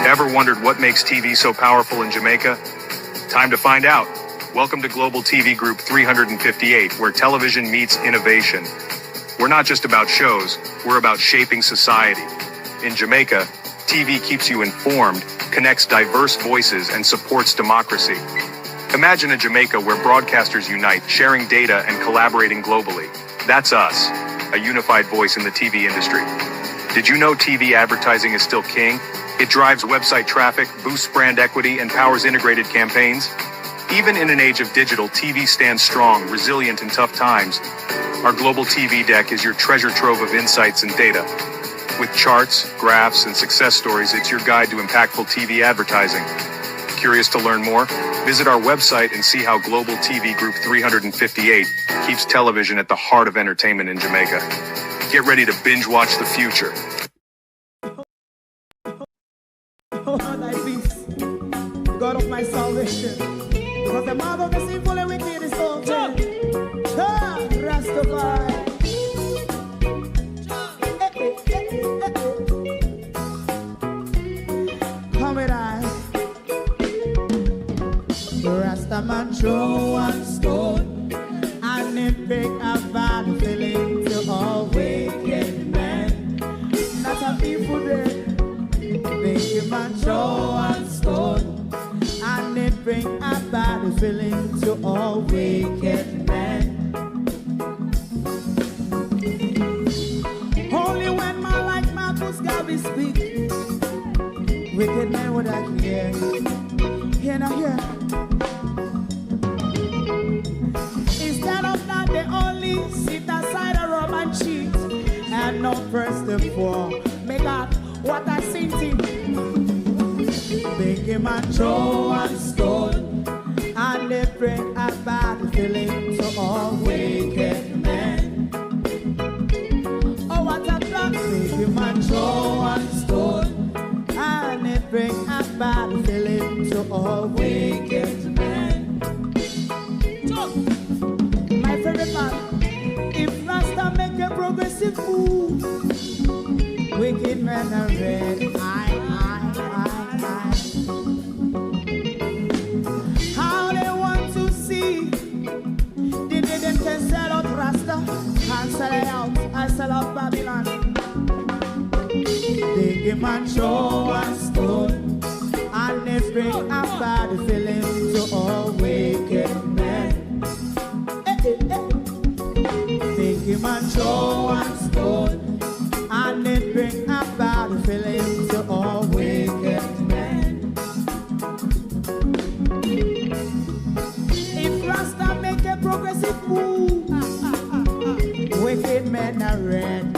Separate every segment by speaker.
Speaker 1: Ever wondered what makes TV so powerful in Jamaica? Time to find out. Welcome to Global TV Group 358, where television meets innovation. We're not just about shows, we're about shaping society. In Jamaica, TV keeps you informed, connects diverse voices, and supports democracy. Imagine a Jamaica where broadcasters unite, sharing data and collaborating globally. That's us, a unified voice in the TV industry. Did you know TV advertising is still king? It drives website traffic, boosts brand equity, and powers integrated campaigns. Even in an age of digital, TV stands strong, resilient in tough times. Our Global TV Deck is your treasure trove of insights and data. With charts, graphs, and success stories, it's your guide to impactful TV advertising. Curious to learn more? Visit our website and see how Global TV Group 358 keeps television at the heart of entertainment in Jamaica. Get ready to binge watch the future.
Speaker 2: Oh, thy peace, God of my salvation, because the mouth of the sinful and wicked is open. Rastafari. Come with I. Rastaman throw one stone, and it bring a bad feeling to all wicked men. Not a people there. Make him a throw one stone, and it bring a bad feeling to all wicked men. Only when man like Marcus Garvey speak, wicked men would I hear. Hear now hear. Instead of that, they only sit aside a rob and cheat, and not first of all, make up what I seen him. Make him a throw one stone, and they bring a bad feeling to all wicked men. Oh, what a plan! Make him a throw one stone, and they bring a bad feeling to all wicked men. So, my favorite man, if Rasta make a progressive move, wicked men are red. How they want to see the day them can sell out Rasta and sell it out. I sell out Babylon. They give man throw one stone, and they bring a bad feeling to all wicked men. They give man throw one stone, and they bring a bad feeling to all wicked men. If Rasta make a progressive move, wicked men are red.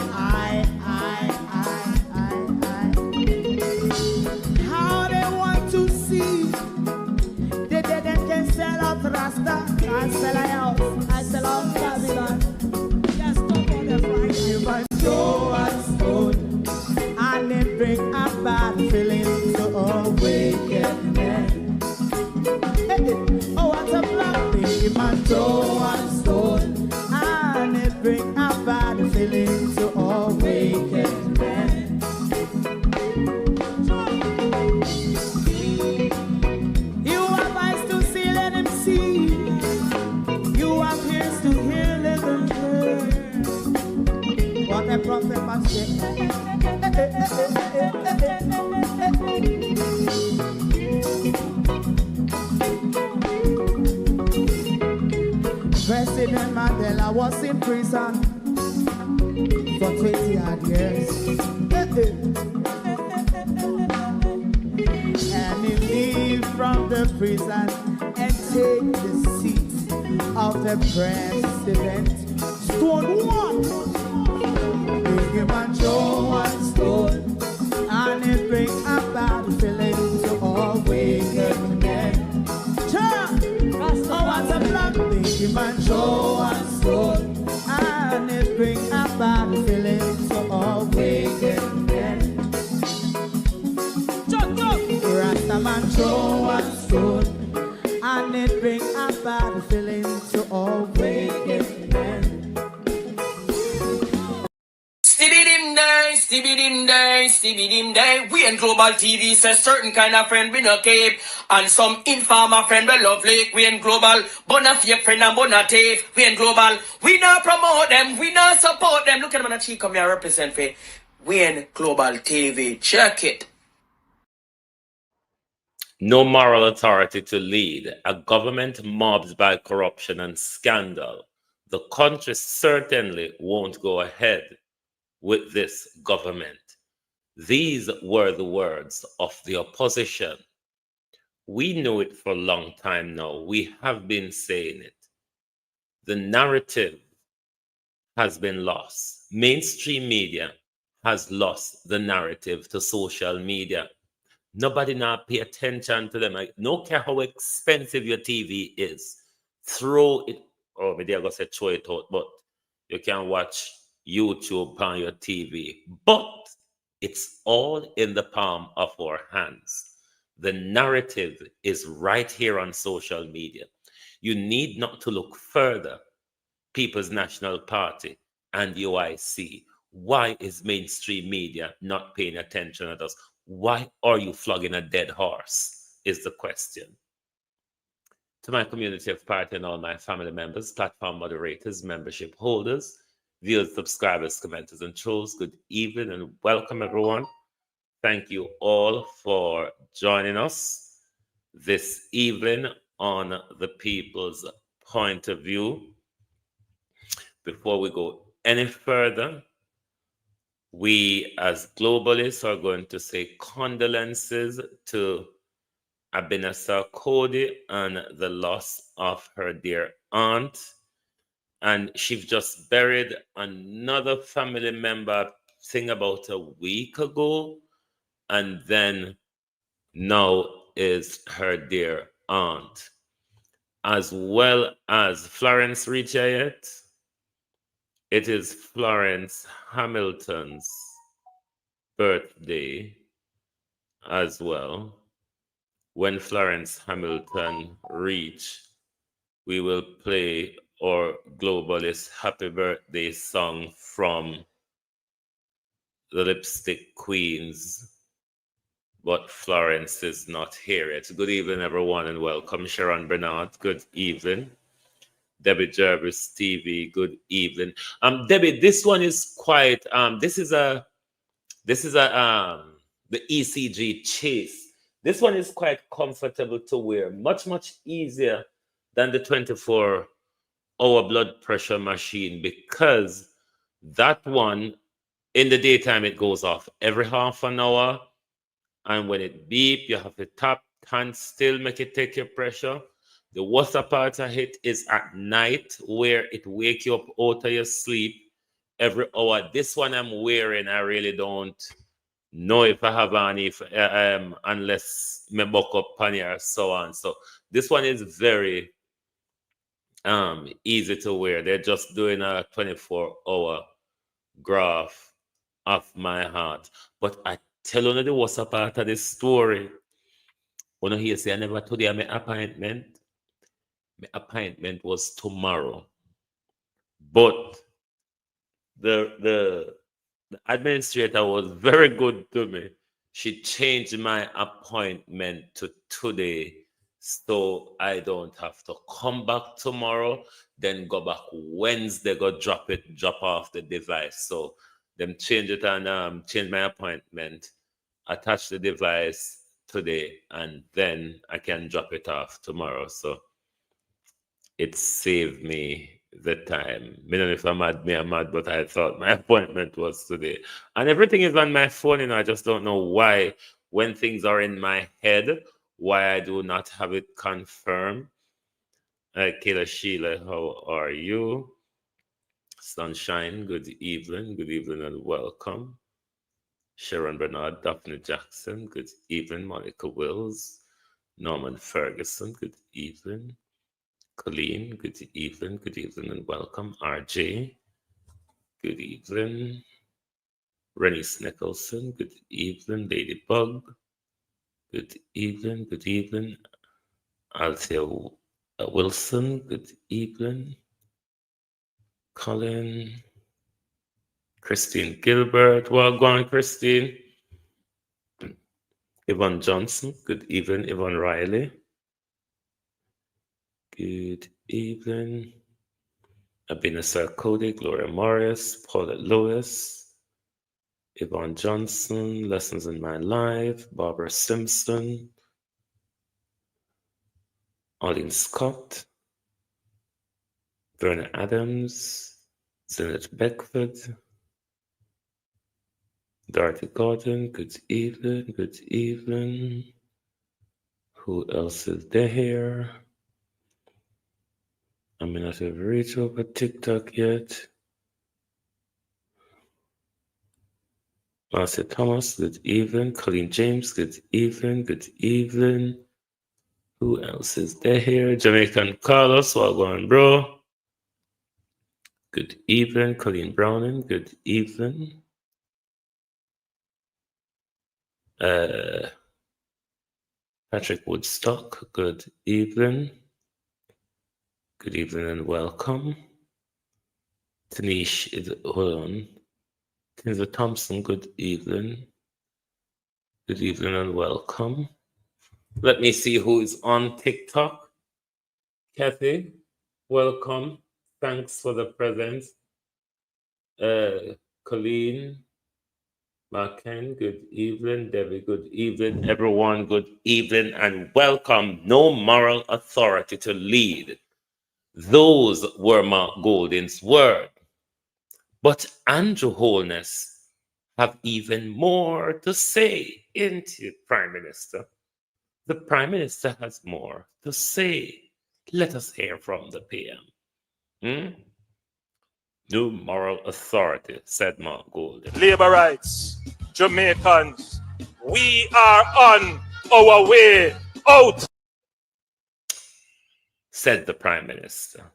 Speaker 2: How they want to see the dead and can sell out Rasta and sell out. I sell out Babylon. Just stop on the Friday. Throw a stone, and it bring a bad feeling to all wicked men. Oh, what a black baby man, throw a stone, and it bring a bad feeling to all wicked men. You have eyes to see, let him see. You have ears to hear, let them hear. What a prophet must say. President Mandela was in prison for 20 odd years. And he leave from the prison and take the seat of the president. Stone one. Big him and throw one stone, and it bring a bad feeling to all wicked men. Oh, what a black big him and throw one stone, and it bring a bad feeling to all wicked men. Rastaman throw one stone, and it bring a bad feeling to all wicked men.
Speaker 3: Stibbidim dim day, Stevie dim day. We in Global TV say certain kind of friend we no keep. And some informer friend we love Lake. We in Global, bona fake friend and bona tape. We in Global, we not promote them, we not support them. Look at them on the cheek, come here represent for. We in Global TV, check it.
Speaker 4: No moral authority to lead, a government mobbed by corruption and scandal. The country certainly won't go ahead with this government. These were the words of the opposition. We know it for a long time now. We have been saying it. The narrative has been lost. Mainstream media has lost the narrative to social media. Nobody now pay attention to them. Like, no care how expensive your TV is, throw it, or maybe I'm going to say throw it out, but you can watch YouTube on your TV. But it's all in the palm of our hands. The narrative is right here on social media. You need not to look further. People's National Party and UIC. Why is mainstream media not paying attention to us? Why are you flogging a dead horse? Is the question. To my community of party and all my family members, platform moderators, membership holders, viewers, subscribers, commenters, and trolls, good evening and welcome everyone. Thank you all for joining us this evening on The People's Point of View. Before we go any further, we as globalists are going to say condolences to Abinasa Cody and the loss of her dear aunt. And she's just buried another family member, thing about a week ago. And then now is her dear aunt. As well as Florence Richa yet. It is Florence Hamilton's birthday as well. When Florence Hamilton reach, we will play our globalist happy birthday song from the Lipstick Queens, but Florence is not here yet. Good evening, everyone, and welcome. Sharon Bernard, good evening. Debbie Jervis TV, good evening. Debbie, this one is quite this is a the ECG Chase. This one is quite comfortable to wear, much easier than the 24-hour blood pressure machine, because that one in the daytime it goes off every half an hour, and when it beep you have to tap hand still, make it take your pressure. The worst part of it is at night, where it wake you up out of your sleep every hour. This one I'm wearing, I really don't know if I have any, unless me buck up on here, so on. So this one is very easy to wear. They're just doing a 24-hour graph of my heart. But I tell you the worst part of this story. When you say I never told you my appointment. My appointment was tomorrow, but the administrator was very good to me. She changed my appointment to today, so I don't have to come back tomorrow, then go back Wednesday, go drop off the device. So them change it and change my appointment, attach the device today, and then I can drop it off tomorrow. So it saved me the time. I don't know if I'm mad, but I thought my appointment was today. And everything is on my phone, I just don't know why, when things are in my head, why I do not have it confirmed. Kayla Sheila, how are you? Sunshine, good evening and welcome. Sharon Bernard, Daphne Jackson, good evening. Monica Wills, Norman Ferguson, good evening. Colleen, good evening and welcome. RJ, good evening. Rennie Nicholson, good evening. Ladybug, good evening. Althea Wilson, good evening. Colin, Christine Gilbert. Well, go on, Christine. Yvonne Johnson. Good evening, Yvonne Riley. Good evening. Abina Sarkodie, Gloria Morris, Paulette Lewis, Yvonne Johnson, Lessons in My Life, Barbara Simpson, Arlene Scott, Verna Adams, Zenet Beckford, Dorothy Gordon, good evening, good evening. Who else is there here? I may not have reached over TikTok yet. Marcia Thomas, good evening. Colleen James, good evening, good evening. Who else is there here? Jamaican Carlos, Wagwan bro. Good evening. Colleen Browning, good evening. Patrick Woodstock, good evening. Good evening and welcome. Tanish is, hold on. Tinza Thompson, good evening. Good evening and welcome. Let me see who is on TikTok. Kathy, welcome. Thanks for the presence. Colleen, Marken, good evening. Debbie, good evening. Everyone, good evening and welcome. No moral authority to lead. Those were Mark Golding's words. But Andrew Holness have even more to say, isn't it, Prime Minister? The Prime Minister has more to say. Let us hear from the PM. No moral authority, said Mark Golding.
Speaker 5: Labour rights, Jamaicans, we are on our way out,
Speaker 4: said the Prime Minister.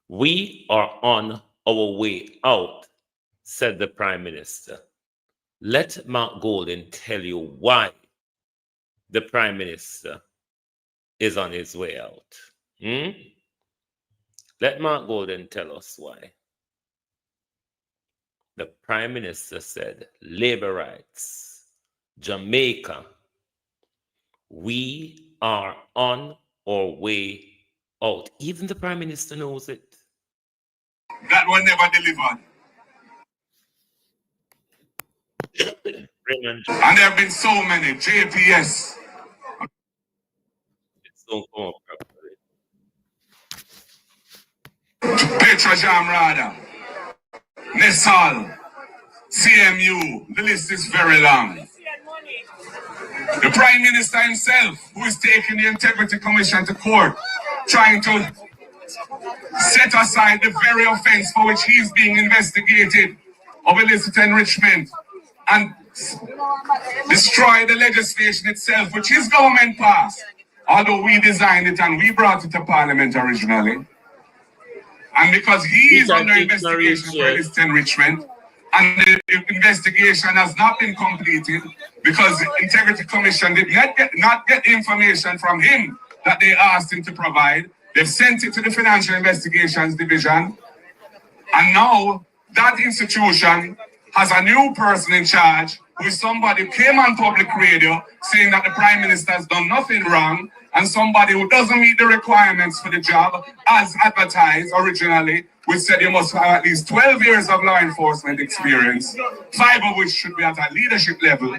Speaker 4: We are on our way out, said the Prime Minister. Let Mark Golding tell you why the Prime Minister is on his way out. Let Mark Golding tell us why. The Prime Minister said, Labour rights, Jamaica, we are on our way out. Even the Prime Minister knows it.
Speaker 6: That one never delivered.
Speaker 4: Raymond,
Speaker 6: And there have been so many. JPS.
Speaker 4: don't come up properly.
Speaker 6: Petra Jamrada. Nesal. CMU. The list is very long. The Prime Minister himself, who is taking the Integrity Commission to court, trying to set aside the very offense for which he is being investigated of illicit enrichment and destroy the legislation itself, which his government passed, although we designed it and we brought it to Parliament originally. And because he is under investigation for illicit enrichment, and the investigation has not been completed because the Integrity Commission did not get the information from him that they asked him to provide. They've sent it to the Financial Investigations Division. And now that institution has a new person in charge, who is somebody who came on public radio saying that the Prime Minister has done nothing wrong, and somebody who doesn't meet the requirements for the job as advertised originally, which said you must have at least 12 years of law enforcement experience, 5 of which should be at a leadership level.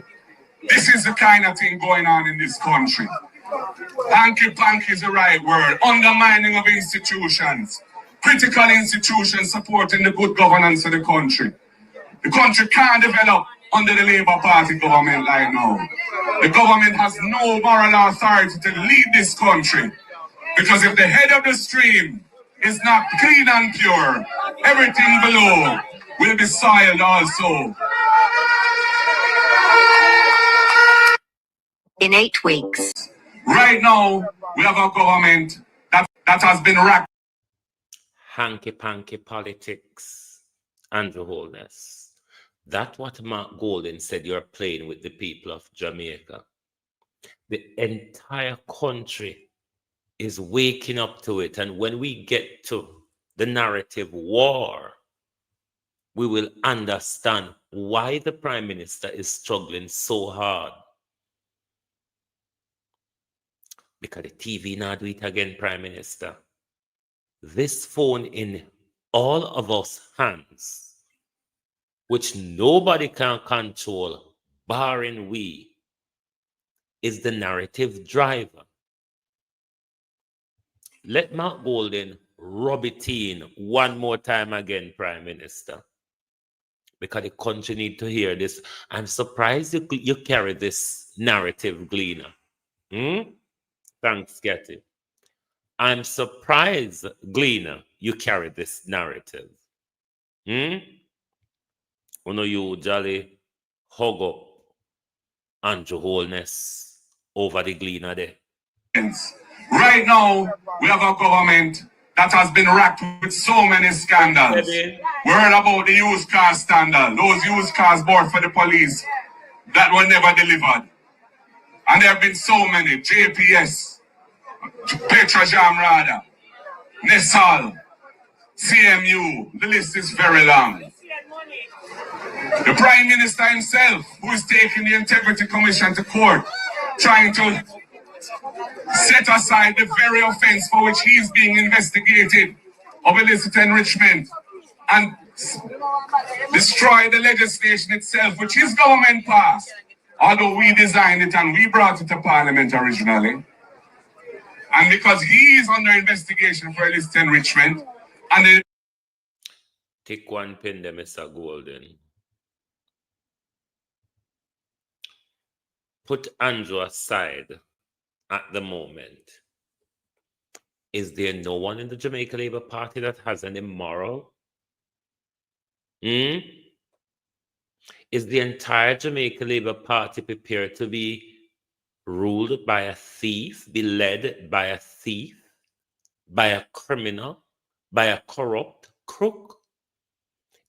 Speaker 6: This is the kind of thing going on in this country. Hanky-panky is the right word. Undermining of institutions. Critical institutions supporting the good governance of the country. The country can't develop under the Labour Party government like now. The government has no moral authority to lead this country. Because if the head of the stream is not clean and pure, everything below will be soiled also.
Speaker 7: In 8 weeks.
Speaker 6: Right now, we have a government that has been racked.
Speaker 4: Hanky-panky politics, Andrew Holness. That's what Mark Golding said you're playing with the people of Jamaica. The entire country is waking up to it. And when we get to the narrative war, we will understand why the Prime Minister is struggling so hard. Because the TV not do it again, Prime Minister. This phone in all of us hands, which nobody can control, barring we, is the narrative driver. Let Mark Golden rub it in one more time again, Prime Minister, because the country need to hear this. I'm surprised you carry this narrative, Gleaner. Thanks, Getty. I'm surprised, Gleaner, you carry this narrative. You jolly hug up Andrew Holness over the Gleaner there.
Speaker 6: Right now, we have a government that has been racked with so many scandals. We heard about the used car scandal, those used cars bought for the police that were never delivered. And there have been so many, JPS, Petrojam Rada, Nesal, CMU, the list is very long. The Prime Minister himself, who is taking the Integrity Commission to court, trying to set aside the very offense for which he is being investigated of illicit enrichment and destroy the legislation itself, which his government passed, although we designed it and we brought it to Parliament originally. And because he is under investigation for illicit enrichment, and
Speaker 4: take one pen there, Mr. Golden. Put Andrew aside at the moment. Is there no one in the Jamaica Labour Party that has any moral? Is the entire Jamaica Labour Party prepared to be ruled by a thief, be led by a thief, by a criminal, by a corrupt crook?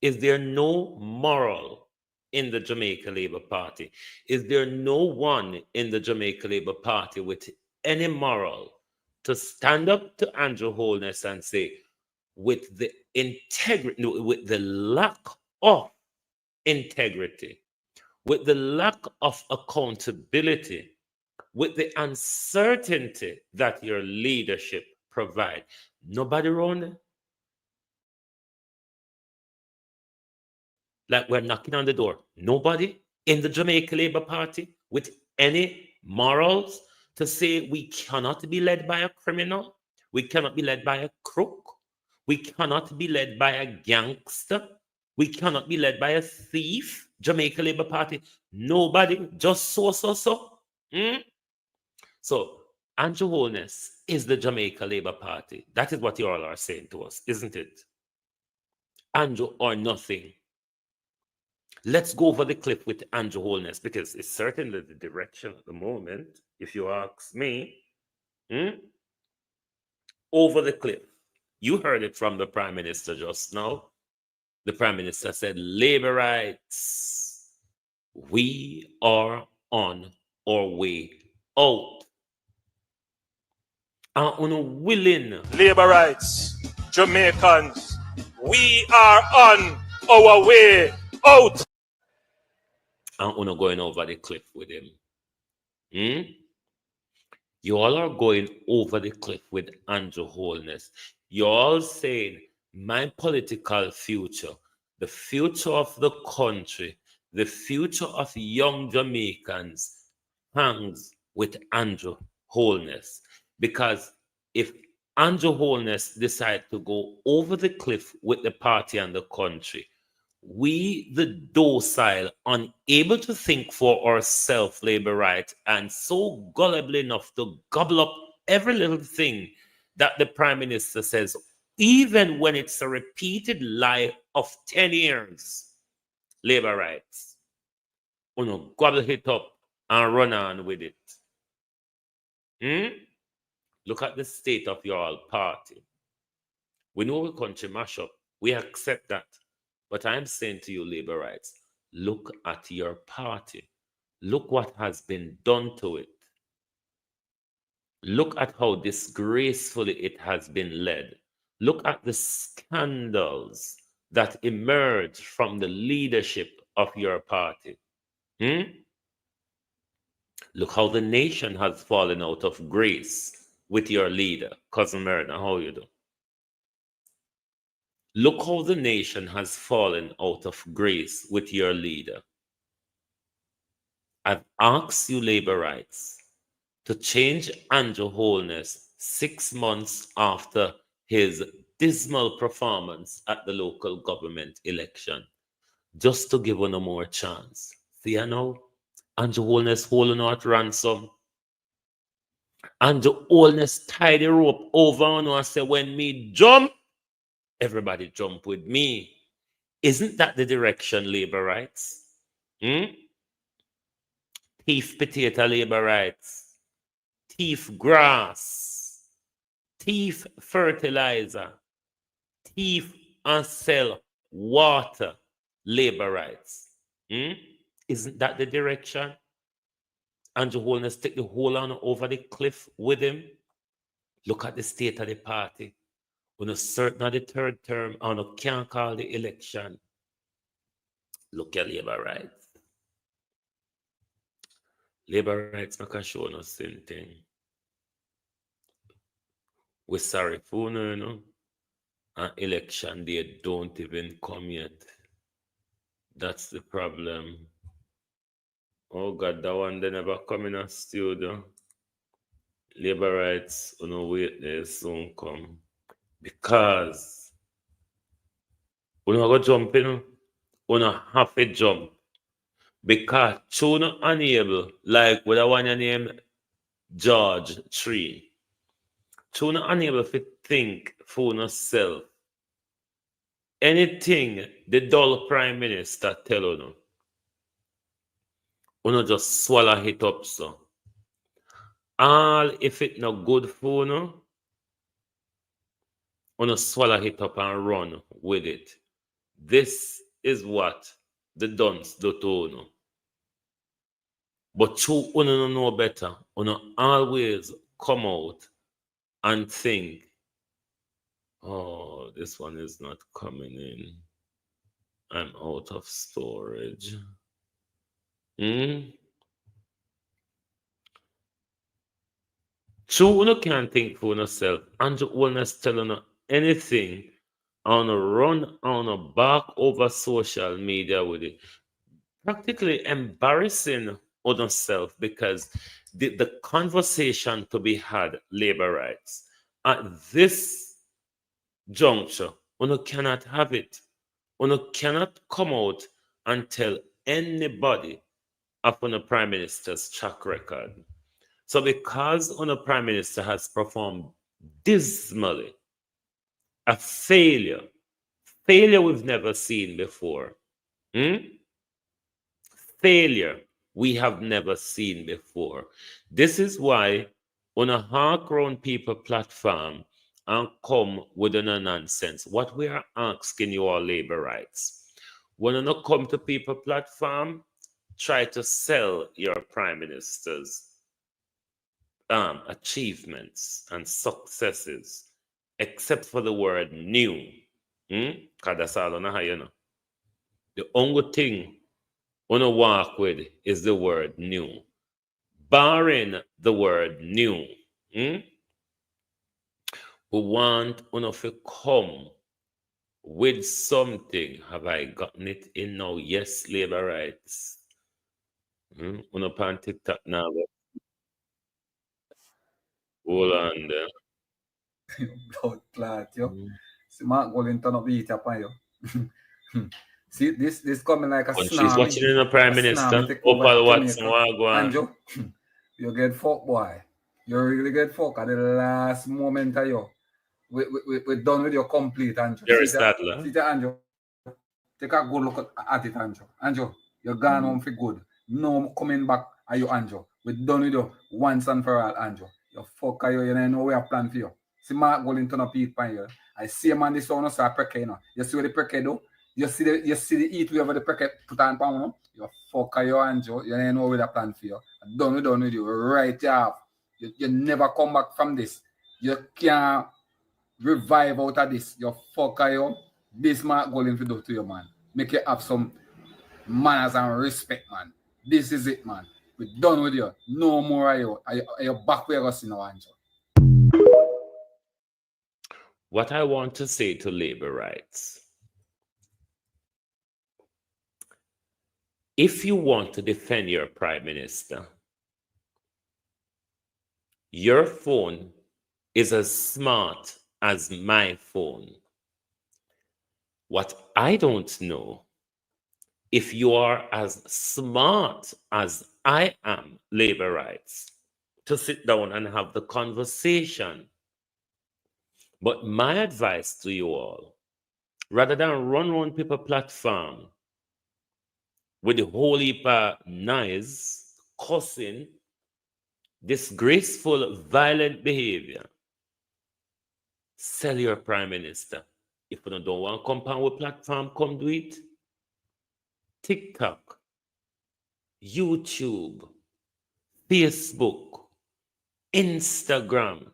Speaker 4: Is there no moral in the Jamaica Labour Party? Is there no one in the Jamaica Labour Party with any moral to stand up to Andrew Holness and say, with the integrity, with the lack of integrity, with the lack of accountability, with the uncertainty that your leadership provide, nobody around there? Like we're knocking on the door. Nobody in the Jamaica Labour Party with any morals to say we cannot be led by a criminal, we cannot be led by a crook, we cannot be led by a gangster, we cannot be led by a thief. Jamaica Labour Party, nobody, just so. So Andrew Holness is the Jamaica Labour Party. That is what you all are saying to us, isn't it? Andrew or nothing. Let's go over the cliff with Andrew Holness, because it's certainly the direction at the moment, if you ask me. Over the cliff. You heard it from the Prime Minister just now. The Prime Minister said, labor rights, we are on our way out. And unwilling.
Speaker 5: Labor rights, Jamaicans, we are on our way out.
Speaker 4: And uno going over the cliff with him. You all are going over the cliff with Andrew Holness. You're all saying, my political future, the future of the country, the future of young Jamaicans hangs with Andrew Holness. Because if Andrew Holness decides to go over the cliff with the party and the country, we, the docile, unable to think for ourselves, labor rights, and so gullible enough to gobble up every little thing that the Prime Minister says, even when it's a repeated lie of 10 years, labor rights, gobble it up and run on with it. Look at the state of your party. We know we country mash up. We accept that. But I'm saying to you, labor rights, look at your party. Look what has been done to it. Look at how disgracefully it has been led. Look at the scandals that emerge from the leadership of your party. Look how the nation has fallen out of grace with your leader, Cousin Myrna. How you do? Look how the nation has fallen out of grace with your leader. I've asked you, Labor Rights, to change Andrew Holness 6 months after his dismal performance at the local government election, just to give him a more chance. See, I know Andrew Holness holding out ransom. Andrew Holness tied the rope over and say, when me jump, everybody jump with me. Isn't that the direction, Labor Rights? Thief potato, Labor Rights. Thief grass. Thief fertilizer. Thief and sell water, Labor Rights. Isn't that the direction? Andrew Holness take the whole on over the cliff with him. Look at the state of the party. When a certain of the third term, and can't call the election. Look at Labor Rights. Labor Rights make a show no same thing. We're sorry for you know. And election day don't even come yet. That's the problem. Oh God, that one they never come in a studio. Labor Rights, wait, they soon come. Because we don't go jump, we don't have to jump. Because you not unable, like with the one you name George Tree, you not unable to think for yourself. Anything the dull prime minister tell you, you just swallow it up so. All if it not good for you swallow it up and run with it. This is what the dunce do to you. But you don't know better. You always come out and think, oh, this one is not coming in. I'm out of storage. True, you can't think for yourself. Andrew Holness telling you anything on a run on a back over social media with it. Practically embarrassing on yourself because the conversation to be had, Labor Rights, at this juncture, you cannot have it. You cannot come out and tell anybody upon the Prime Minister's track record. So because the Prime Minister has performed dismally, a failure we've never seen before. Failure we have never seen before. This is why on a hawk round people platform and come with a nonsense. What we are asking you all, Labor Rights, when you not come to people platform, try to sell your Prime Minister's achievements and successes, except for the word new. Because that's all on how you know. The only thing on a walk with is the word new. Barring the word new, we want to come with something. Have I gotten it in now? Yes, Labor Rights. On TikTok now. Hold on there.
Speaker 7: Blood clot, yo. See Mark going turn up the heat upon you. See this coming like a
Speaker 4: When
Speaker 7: tsunami.
Speaker 4: she's watching the Prime Minister, Opal Watson,
Speaker 7: Andrew, you get fuck, boy. You really get fuck at the last moment of you. We're done with your complete, Andrew.
Speaker 4: Jerry Stadler.
Speaker 7: See that, Andrew. Take a good look at it, Andrew. Andrew, you're gone home for good. No coming back are you, Andrew. We're done with you once and for all, Andrew. You fuck are you know we have plan for you. See Mark going turn up heat pan you. I see a man this one so I preke, you know. You see what the preke do? You see the heat we have the preke put on pan, you know. You fuck are you, Andrew. You know we have plan for you. I'm done with you. Right off. You never come back from this. You can't revive out of this. You fuck are you. This Mark Golding for do to you, man. Make you have some manners and respect, man. This is it, man. We're done with you. No more are you. Are you back where you see now, Anjo?
Speaker 4: What I want to say to labor rights, if you want to defend your prime minister, your phone is as smart as my phone. What I don't know, if you are as smart as I am, labor rights, to sit down and have the conversation. But my advice to you all, rather than run on people platform with the whole heap of noise, cussing, disgraceful, violent behavior, sell your prime minister. If you don't want to compound with platform, come do it. TikTok, YouTube, Facebook, Instagram,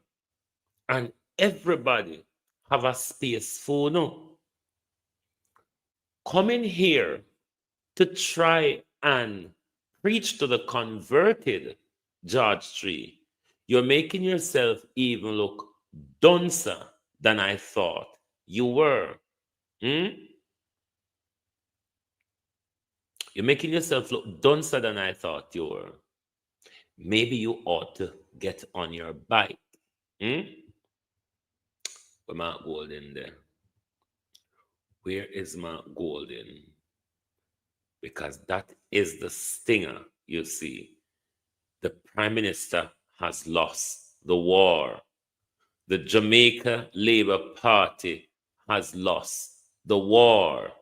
Speaker 4: and everybody have a space for no. Come in here to try and preach to the converted George Tree. You're making yourself even look duncer than I thought you were. You're making yourself look duncer than I thought you were. Maybe you ought to get on your bike. Where Mark Golding there? Where is Mark Golding? Because that is the stinger, you see. The Prime Minister has lost the war. The Jamaica Labour Party has lost the war.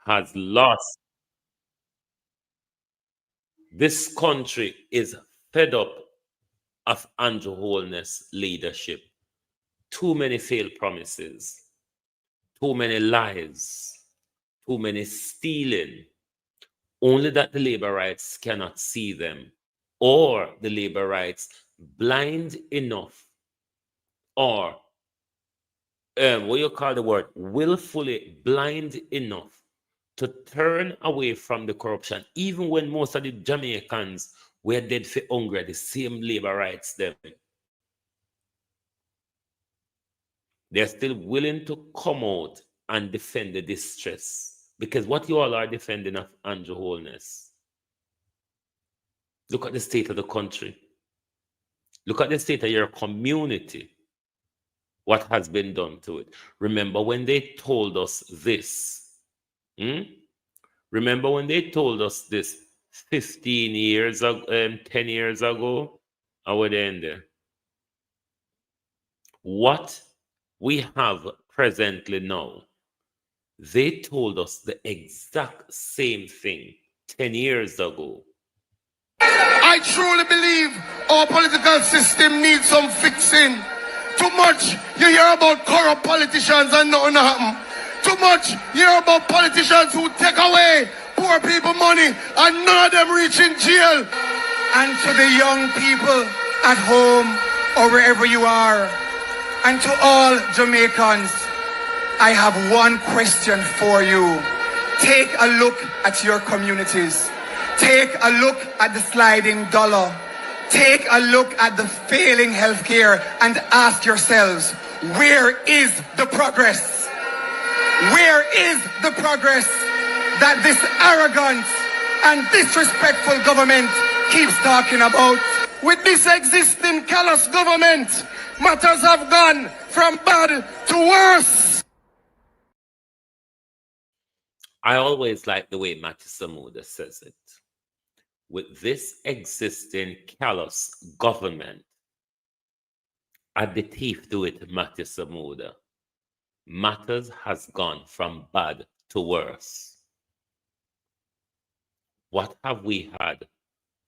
Speaker 4: Has lost. This country is fed up of Andrew Holness leadership. Too many failed promises, too many lies, too many stealing. Only that the labor rights cannot see them, or the labor rights blind enough, or what you call the word, willfully blind enough to turn away from the corruption, even when most of the Jamaicans were dead for hunger, the same labor rights them. They're still willing to come out and defend the distress. Because what you all are defending of Andrew Holness. Look at the state of the country. Look at the state of your community. What has been done to it. Remember when they told us this? Remember when they told us this 15 years ago, 10 years ago? I would end there. What we have presently now, they told us the exact same thing 10 years ago.
Speaker 8: I truly believe our political system needs some fixing. Too much you hear about corrupt politicians and nothing happen. Too much you hear about politicians who take away poor people money and none of them reach in jail. And to the young people at home or wherever you are, and to all Jamaicans, I have one question for you. Take a look at your communities. Take a look at the sliding dollar. Take a look at the failing healthcare and ask yourselves, where is the progress? Where is the progress that this arrogant and disrespectful government keeps talking about? With this existing callous government, matters have gone from bad to worse.
Speaker 4: I always like the way Matthew Samuda says it. With this existing callous government, add the teeth to it, Matthew Samuda, matters has gone from bad to worse. What have we had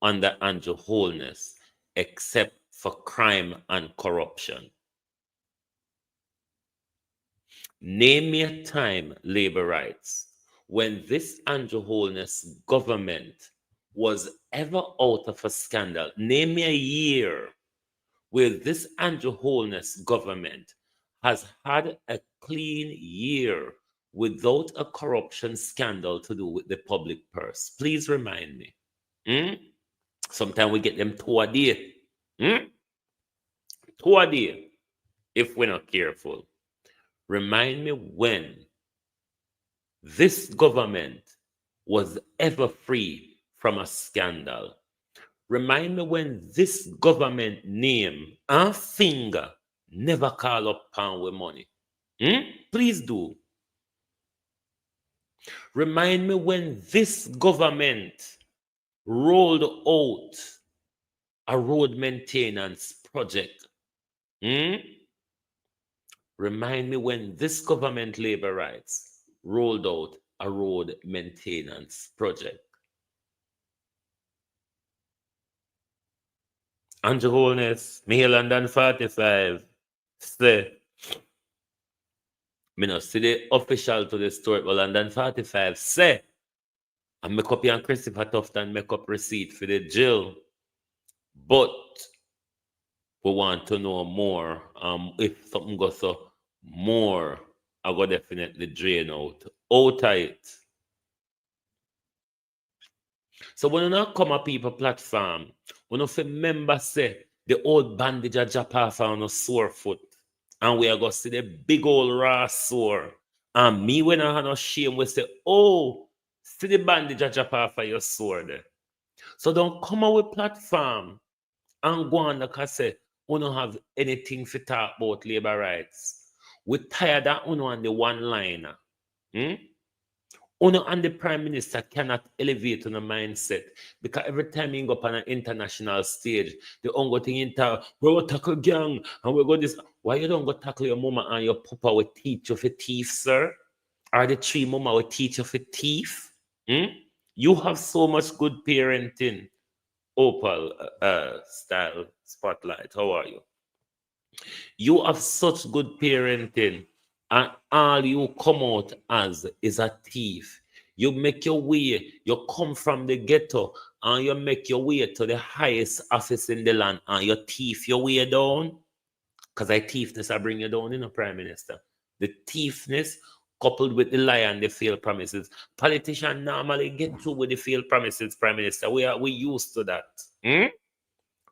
Speaker 4: under Andrew Holness except for crime and corruption? Name me a time, labor rights, when this Andrew Holness government was ever out of a scandal. Name me a year where this Andrew Holness government has had a clean year without a corruption scandal to do with the public purse? Please remind me. Sometimes we get them 2 a day. 2 a day if we're not careful. Remind me when this government was ever free from a scandal. Remind me when this government name and finger never call up pound with money. Please do. Remind me when this government rolled out a road maintenance project. Remind me when this government, labor rights, rolled out a road maintenance project. Andrew Holness, me London 45, say, me no see the official to the story, but London 45 say, I make up and Christopher Tufton make up receipt for the jail, but we want to know more. If something goes so more, I go definitely drain out of it. So when you not come a people platform, when you remember say the old bandage a drop off on a sore foot, and we are going to see the big old raw sore. And me when I have no shame, we say, oh, see the bandage a drop off of your sore there. So don't come out with platform and go on and say, we don't have anything to talk about labor rights. We're tired of Uno and the one-liner. Uno and the Prime Minister cannot elevate on a mindset because every time you go up on an international stage, the only thing in town, we go tackle gang and we go this. Why you don't go tackle your mama and your papa will teach you for thief, sir? Or the 3 mama will teach you for thief? You have so much good parenting. Opal style spotlight. How are you? You have such good parenting, and all you come out as is a thief. You make your way, you come from the ghetto, and you make your way to the highest office in the land, and you thief your way down. Because I thiefness, I bring you down, Prime Minister. The thiefness coupled with the lie and the failed promises. Politicians normally get through with the failed promises, Prime Minister. We used to that.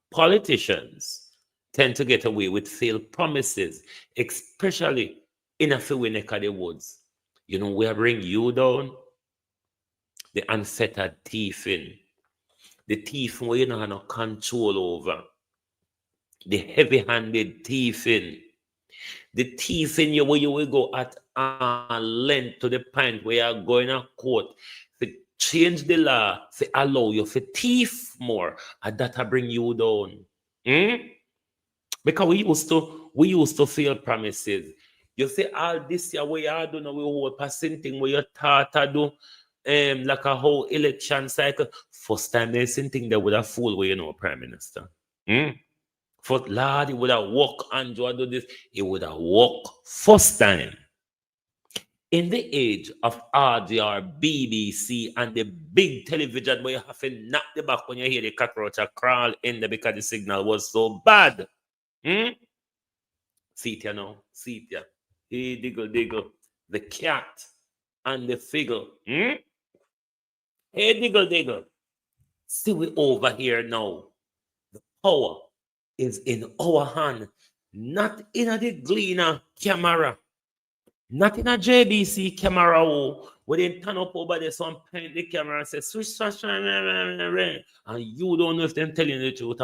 Speaker 4: Politicians tend to get away with failed promises, especially in a few neck of the woods. You know where bring you down? The unfettered thieving. The thief where you don't have no control over. The heavy-handed thieving. The thieving you where you will go at length to the point where you're going to court to change the law to allow you to thief more, and that bring you down. Because we used to fail promises. You say all this year where you do now we whole passing thing where you thought to do like a whole election cycle. First time they same thing they would have fooled where Prime Minister. For Lord, it would have worked and do this. It would have worked first time. In the age of RDR, BBC, and the big television where you have to knock the back when you hear the cockroach crawl in there because the signal was so bad. See it, see it. Hey, diggle, the cat and the figgle. Hey, diggle. See we over here now. The power is in our hand, not in a Gleaner camera, not in a JBC camera where they turn up over there, some paint the camera and say, switch, and you don't know if they're telling the truth.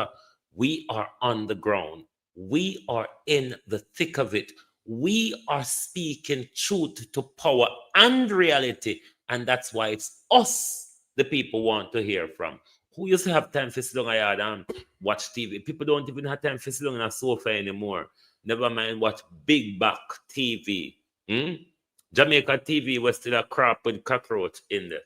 Speaker 4: We are on the ground. We are in the thick of it. We are speaking truth to power and reality, and that's why it's us the people want to hear from. Who used to have time for sit down and watch TV? People don't even have time for sit down on a sofa anymore. Never mind watch big back TV. Jamaica TV was still a crap with cockroach in the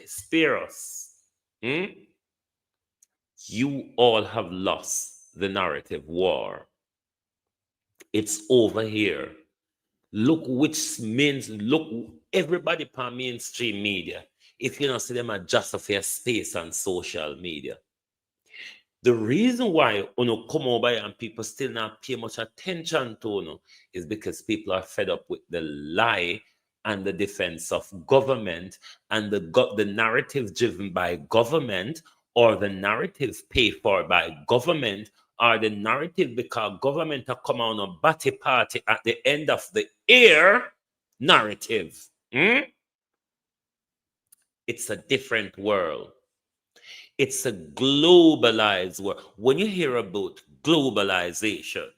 Speaker 4: spare us. You all have lost the narrative war. It's over here. Look everybody on mainstream media. If you don't see them adjust for your space on social media. The reason why uno come over here and people still not pay much attention to uno is because people are fed up with the lie and the defense of government and the narrative driven by government, or the narrative paid for by government, or the narrative because government are come on a batty party at the end of the year narrative. It's a different world. It's a globalized world. When you hear about globalization,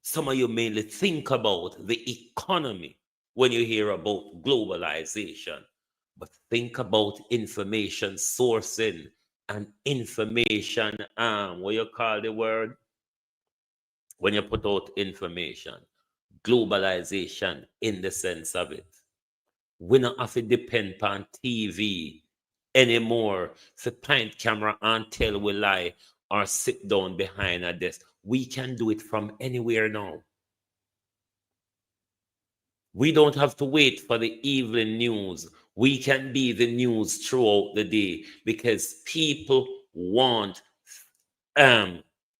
Speaker 4: some of you mainly think about the economy when you hear about globalization, but think about information sourcing and information, what you call the word? When you put out information, globalization in the sense of it. We don't have to depend on TV anymore to point camera and tell we lie or sit down behind a desk. We can do it from anywhere now. We don't have to wait for the evening news. We can be the news throughout the day because people want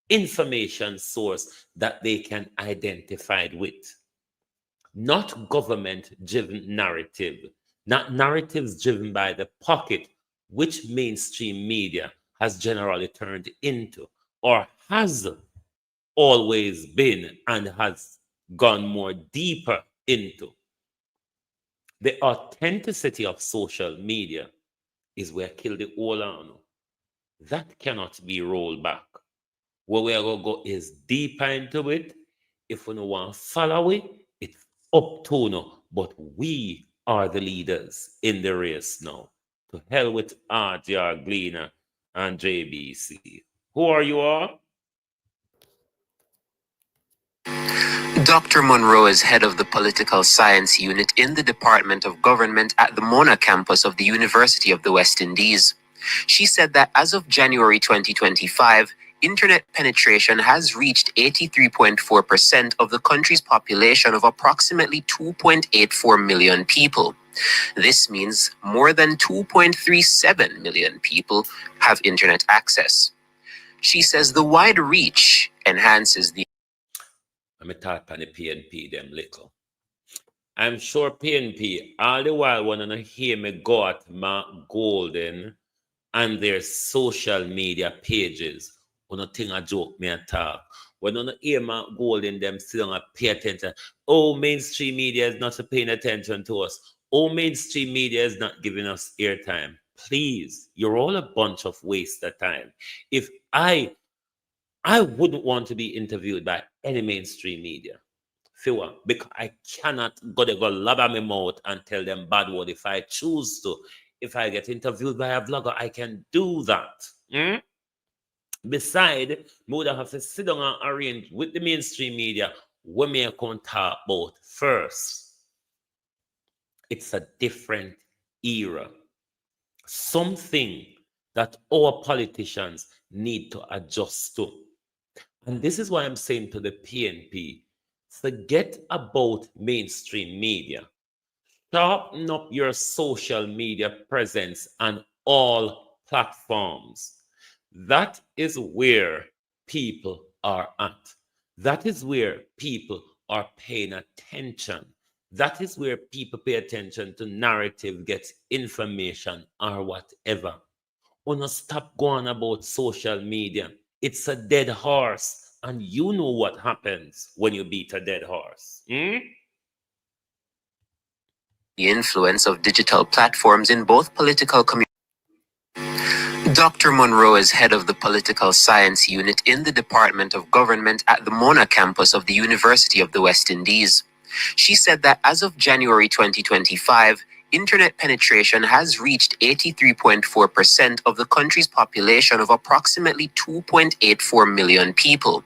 Speaker 4: information source that they can identify with. Not government-driven narrative, not narratives driven by the pocket, which mainstream media has generally turned into, or has always been and has gone more deeper into. The authenticity of social media is where kill the whole on. That cannot be rolled back. Where we are going to go is deeper into it. If we don't want to follow it, it's up to no. But we are the leaders in the race now. To hell with RJR Gleaner and JBC. Who are you all?
Speaker 9: Dr. Monroe is head of the Political Science Unit in the Department of Government at the Mona campus of the University of the West Indies. She said that as of January 2025, internet penetration has reached 83.4% of the country's population of approximately 2.84 million people. This means more than 2.37 million people have internet access. She says the wide reach enhances the...
Speaker 4: Let me talk on the PNP them little. I'm sure PNP, all the while when I hear me go at Mark Golden and their social media pages, when I think a joke me and talk. When I hear Mark Golden them still don't pay attention. Oh, mainstream media is not paying attention to us. Oh, mainstream media is not giving us airtime. Please, you're all a bunch of waste of time. If I wouldn't want to be interviewed by any mainstream media. Fewer, because I cannot go lab my mouth and tell them bad word if I choose to. If I get interviewed by a vlogger, I can do that. Besides, we would have to sit down and arrange with the mainstream media what me can talk about first. It's a different era. Something that our politicians need to adjust to. And this is why I'm saying to the PNP, forget about mainstream media. Sharpen up your social media presence on all platforms. That is where people are at. That is where people are paying attention. That is where people pay attention to narrative, get information or whatever. Wanna stop going about social media. It's a dead horse, and you know what happens when you beat a dead horse.
Speaker 9: The influence of digital platforms in both political communities. Dr. Monroe is head of the Political Science Unit in the Department of Government at the Mona campus of the University of the West Indies. She said that as of January 2025, internet penetration has reached 83.4% of the country's population of approximately 2.84 million people.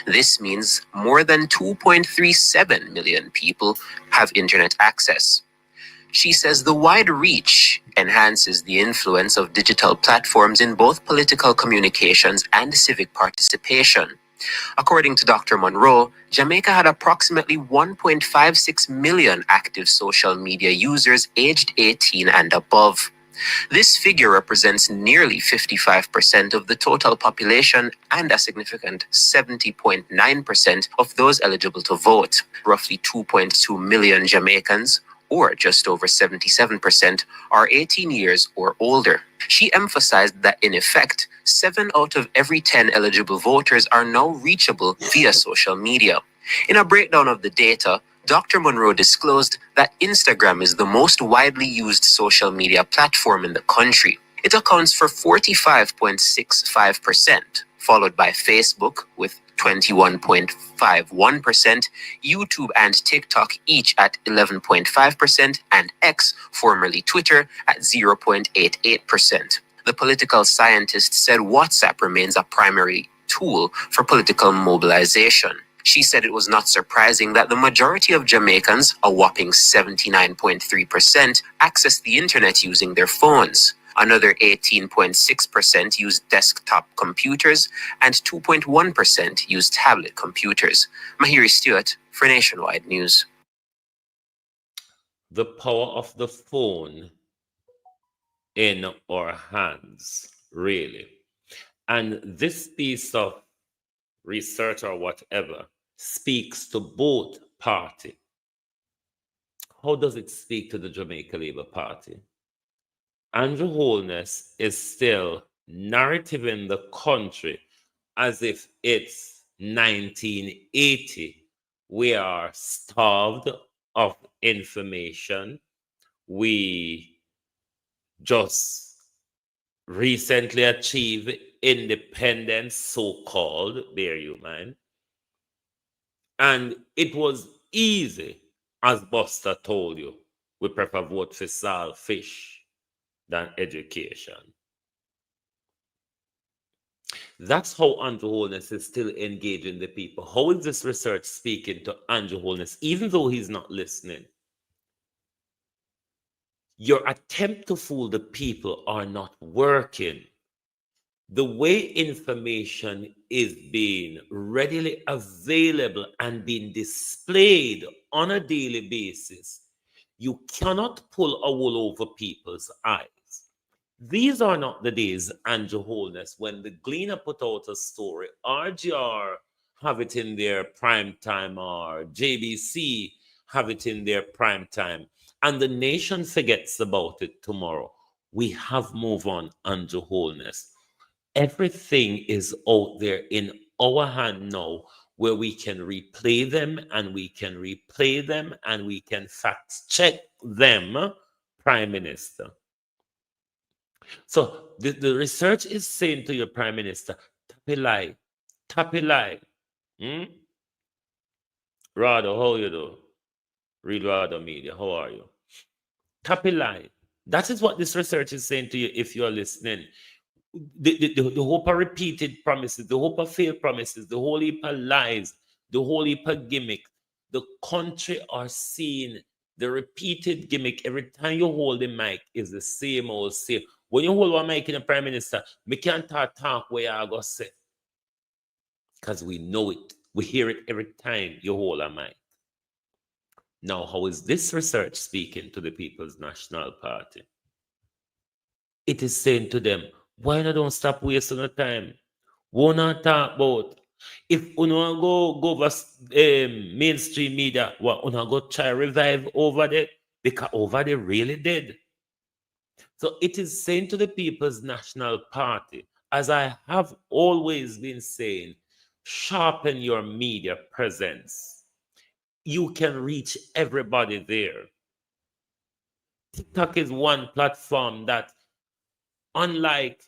Speaker 9: This means more than 2.37 million people have internet access. She says the wide reach enhances the influence of digital platforms in both political communications and civic participation. According to Dr. Monroe, Jamaica had approximately 1.56 million active social media users aged 18 and above. This figure represents nearly 55% of the total population and a significant 70.9% of those eligible to vote. Roughly 2.2 million Jamaicans, or just over 77%, are 18 years or older. She emphasized that, in effect, 7 out of every 10 eligible voters are now reachable via social media. In a breakdown of the data, Dr. Monroe disclosed that Instagram is the most widely used social media platform in the country. It accounts for 45.65%, followed by Facebook with 21.51%, YouTube and TikTok each at 11.5%, and X, formerly Twitter, at 0.88%. The political scientist said WhatsApp remains a primary tool for political mobilization. She said it was not surprising that the majority of Jamaicans, a whopping 79.3%, access the internet using their phones. Another 18.6% used desktop computers, and 2.1% used tablet computers. Mahiri Stewart for Nationwide News.
Speaker 4: The power of the phone in our hands, really. And this piece of research or whatever speaks to both parties. How does it speak to the Jamaica Labour Party? Andrew Holness is still narrating the country as if it's 1980. We are starved of information. We just recently achieved independence, so-called, bear you mind. And it was easy, as Buster told you. We prefer vote for salt fish than education. That's how Andrew Holness is still engaging the people. How is this research speaking to Andrew Holness, even though he's not listening? Your attempt to fool the people are not working. The way information is being readily available and being displayed on a daily basis, you cannot pull a wool over people's eyes. These are not the days, Andrew Holness, when the Gleaner put out a story, RGR have it in their prime time, or JBC have it in their prime time, and the nation forgets about it tomorrow. We have moved on, Andrew Holness. Everything is out there in our hand now, where we can replay them and we can replay them and we can fact check them, Prime Minister. So the research is saying to your Prime Minister, Tapilai. Rado, how you do? Read Rado Media, how are you? Tapilai. That is what this research is saying to you if you're listening. The hope of repeated promises, the hope of failed promises, the whole heap of lies, the whole heap of gimmick. The country are seeing the repeated gimmick. Every time you hold the mic is the same old same. When you hold one mic in the Prime Minister, we can't talk where I go say. Because we know it. We hear it every time you hold a mic. Now, how is this research speaking to the People's National Party? It is saying to them, why not don't stop wasting the time? What not talk about? If you go over mainstream media, what you go try revive over there? Because over there really dead. So it is saying to the People's National Party, as I have always been saying, sharpen your media presence. You can reach everybody there. TikTok is one platform that, unlike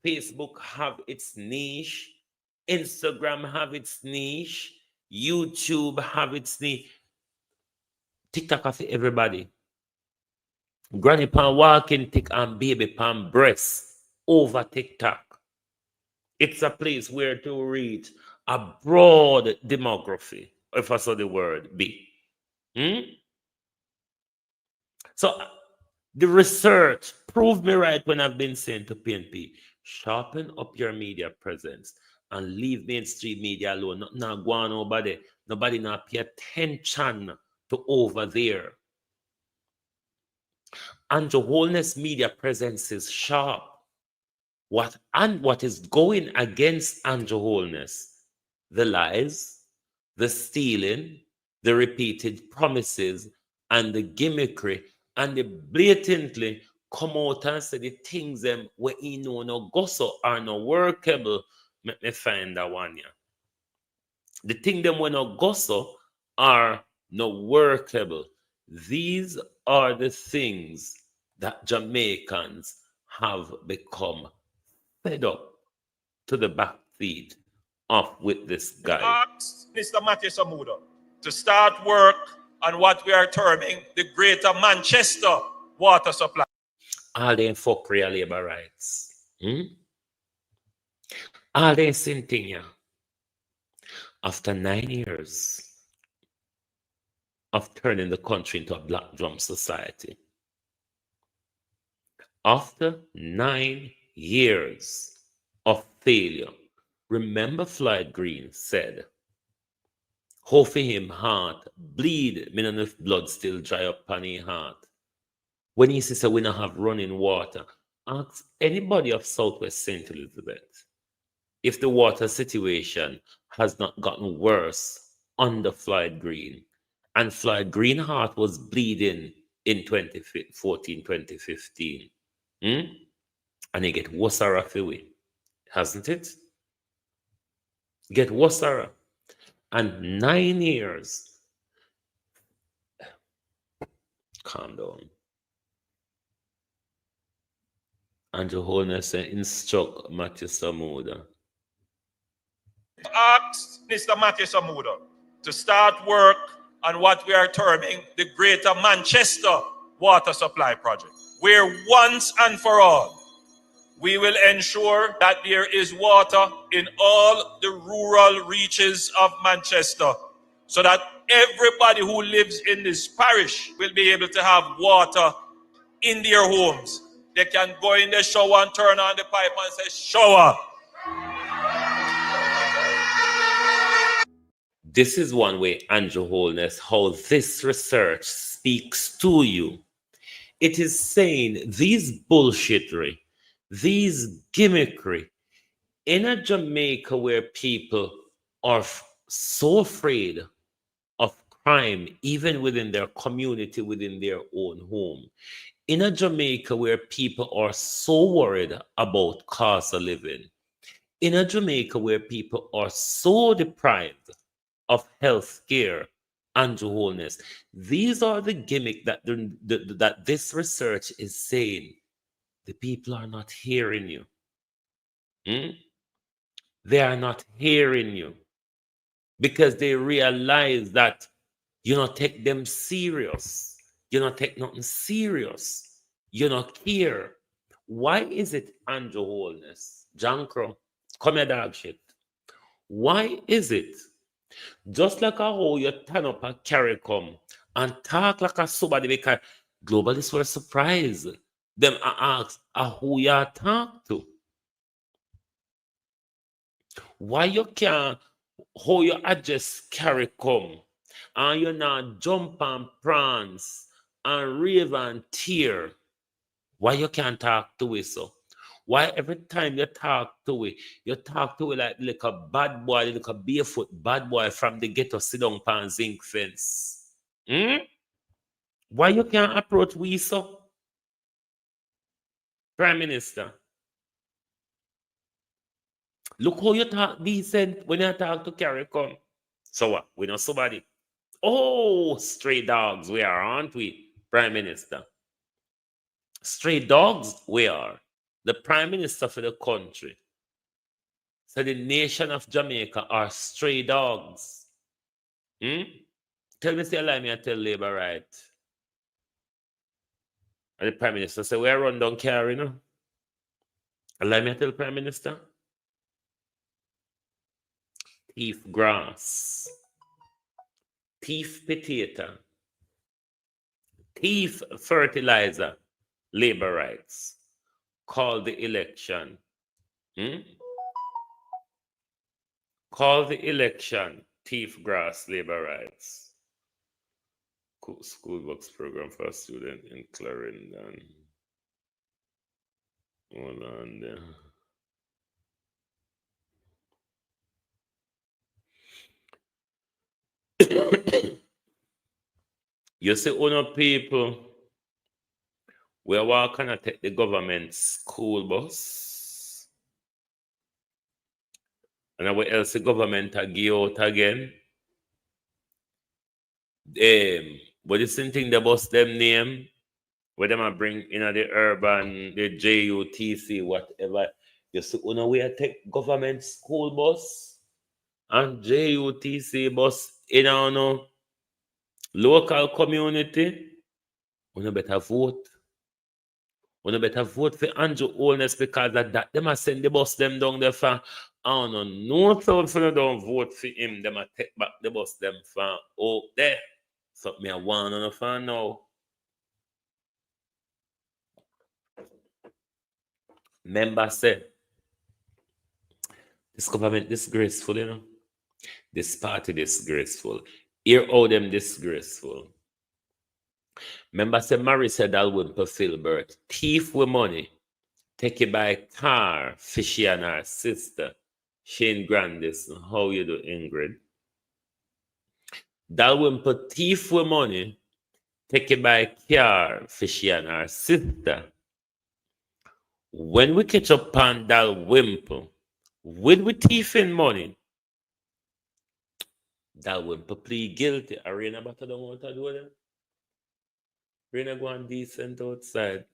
Speaker 4: Facebook, have its niche, Instagram have its niche, YouTube have its niche. TikTok have everybody. Granny pan walking tick and baby pan breast over TikTok. It's a place where to reach a broad demography, if I saw the word be. So the research proved me right when I've been saying to PNP, sharpen up your media presence and leave mainstream media alone. Not go on over there. Nobody not pay attention to over there. Andrew Holness media presence is sharp. What is going against Andrew Holness? The lies, the stealing, the repeated promises, and the gimmickry, and the blatantly come out and say the things them where he know no go so are no workable. Let me find that one here. The thing them when no go so are no workable. These are the things that Jamaicans have become fed up to the back feet of with this guy.
Speaker 5: Asked Mr. Matthew Samuda to start work on what we are terming the Greater Manchester Water Supply.
Speaker 4: All they fuck real labor rights. All they same thing here. After 9 years of turning the country into a black drum society, after 9 years of failure, remember Floyd Green said, "How for him heart bleed, me no if blood still dry up on his heart." When he says we don't have running water, ask anybody of Southwest St. Elizabeth if the water situation has not gotten worse under Floyd Green. And Floyd Green heart was bleeding in 2014, 2015. And it get worse away, hasn't it? Get worse. And 9 years. Calm down. Andrew Holness instruct Matthew Samuda.
Speaker 5: Asked Mr. Matthew Samuda to start work on what we are terming the Greater Manchester Water Supply Project, where once and for all, we will ensure that there is water in all the rural reaches of Manchester, so that everybody who lives in this parish will be able to have water in their homes. They can go in the shower and turn on the pipe and say, "Shower."
Speaker 4: This is one way, Andrew Holness, how this research speaks to you. It is saying these bullshittery, these gimmickry, in a Jamaica where people are so afraid of crime, even within their community, within their own home. In a Jamaica where people are so worried about cost of living. In a Jamaica where people are so deprived of health care, Andrew Holness. These are the gimmick that that this research is saying. The people are not hearing you. They are not hearing you because they realize that you don't take them serious. You don't take nothing serious. You don't care. Why is it, Andrew Holness? John Crow, come here, dog shit. Why is it? Just like how you turn up a CARICOM and talk like a somebody, because globalists were surprised. Them ask who you talk to. Why you can't, how you address CARICOM and you not jump on prawns and rave and tear? Why you can't talk to it so? Why every time you talk to it like a bad boy, like a barefoot bad boy from the ghetto sit down pan zinc fence? Why you can't approach we so? Prime Minister. Look how you talk decent when you talk to CARICOM. So what? We know somebody. Oh, stray dogs we are, aren't we, Prime Minister? Stray dogs we are. The Prime Minister for the country. So the nation of Jamaica are stray dogs. Tell me, say, allow me to tell Labour right. And the Prime Minister say, we are run down car, you know. Allow me to tell the Prime Minister. Thief grass. Thief potato. Thief fertilizer. Labour rights. Call the election. Call the election. Thief grass, Labour rights. school books program for a student in Clarendon. Hold on there. You see, people, we are walking to take the government school bus. And what else the government a give out again? But the same thing the bus them name, where them a bring in the urban, the JUTC, whatever. You see, we a take government school bus and JUTC bus in our local community. We better vote. We better vote for Andrew Holness because of that. Them a send the bus them down there for no sound for don't vote for him. Them a take back the bus them from out there. So me a want on the fan now. Member said, this government disgraceful, you know. This party disgraceful. Hear how them disgraceful. Member said, Mary said, I'll win for Filbert. Thief with money. Take it by car. Fishy and her sister. Shane Grandis. How you do, Ingrid? Dalwyn put thief with money. Take it by car. Fishy and her sister. When we catch up on Dalwymple, with we thieving money, Dalwymple plead guilty. Arena Bata don't want to do that. Arena go on decent outside.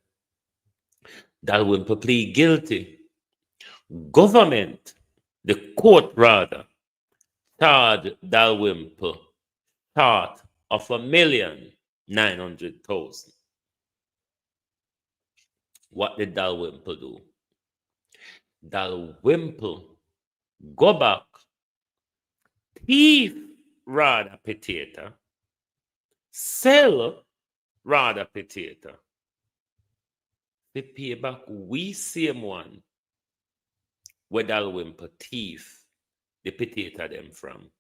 Speaker 4: Dalwymple plead guilty. Government, the court rather, charged Dalwymple short of $1,900,000. What did Dalwymple do? Dalwymple go back, thief rather potato, sell rather potato. They pay back we same one where Dalwymple thief the potato them from.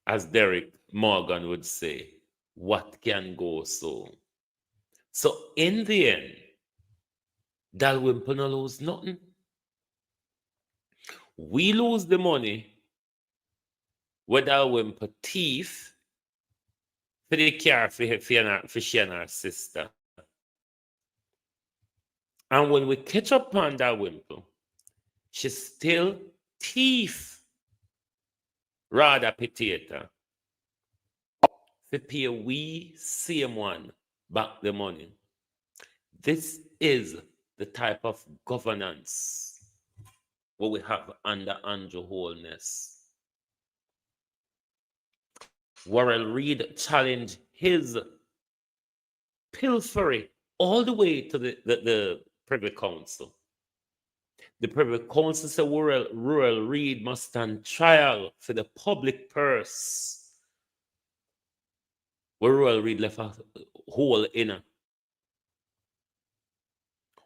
Speaker 4: As Derek Morgan would say, what can go so? So in the end, Dalwymple no lose nothing. We lose the money where Dalwymple thief for the car for she and her sister. And when we catch up on Dalwymple, she still thief rather potato to pay we same one back the money. This is the type of governance what we have under Andrew Holness. Worrell Reed challenged his pilfery all the way to the Privy Council. The Privy Council said Worrell Reed must stand trial for the public purse. Where Worrell Reed left a hole in it.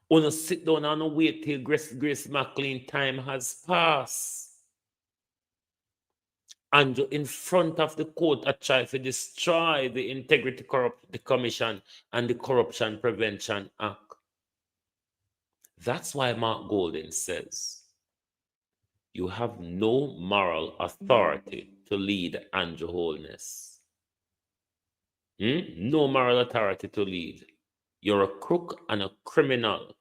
Speaker 4: Wanna sit down and wait till Grace McLean time has passed. And in front of the court, I try to destroy the Integrity Commission and the Corruption Prevention Act. That's why Mark Golden says, you have no moral authority to lead Andrew Holness. No moral authority to lead. You're a crook and a criminal,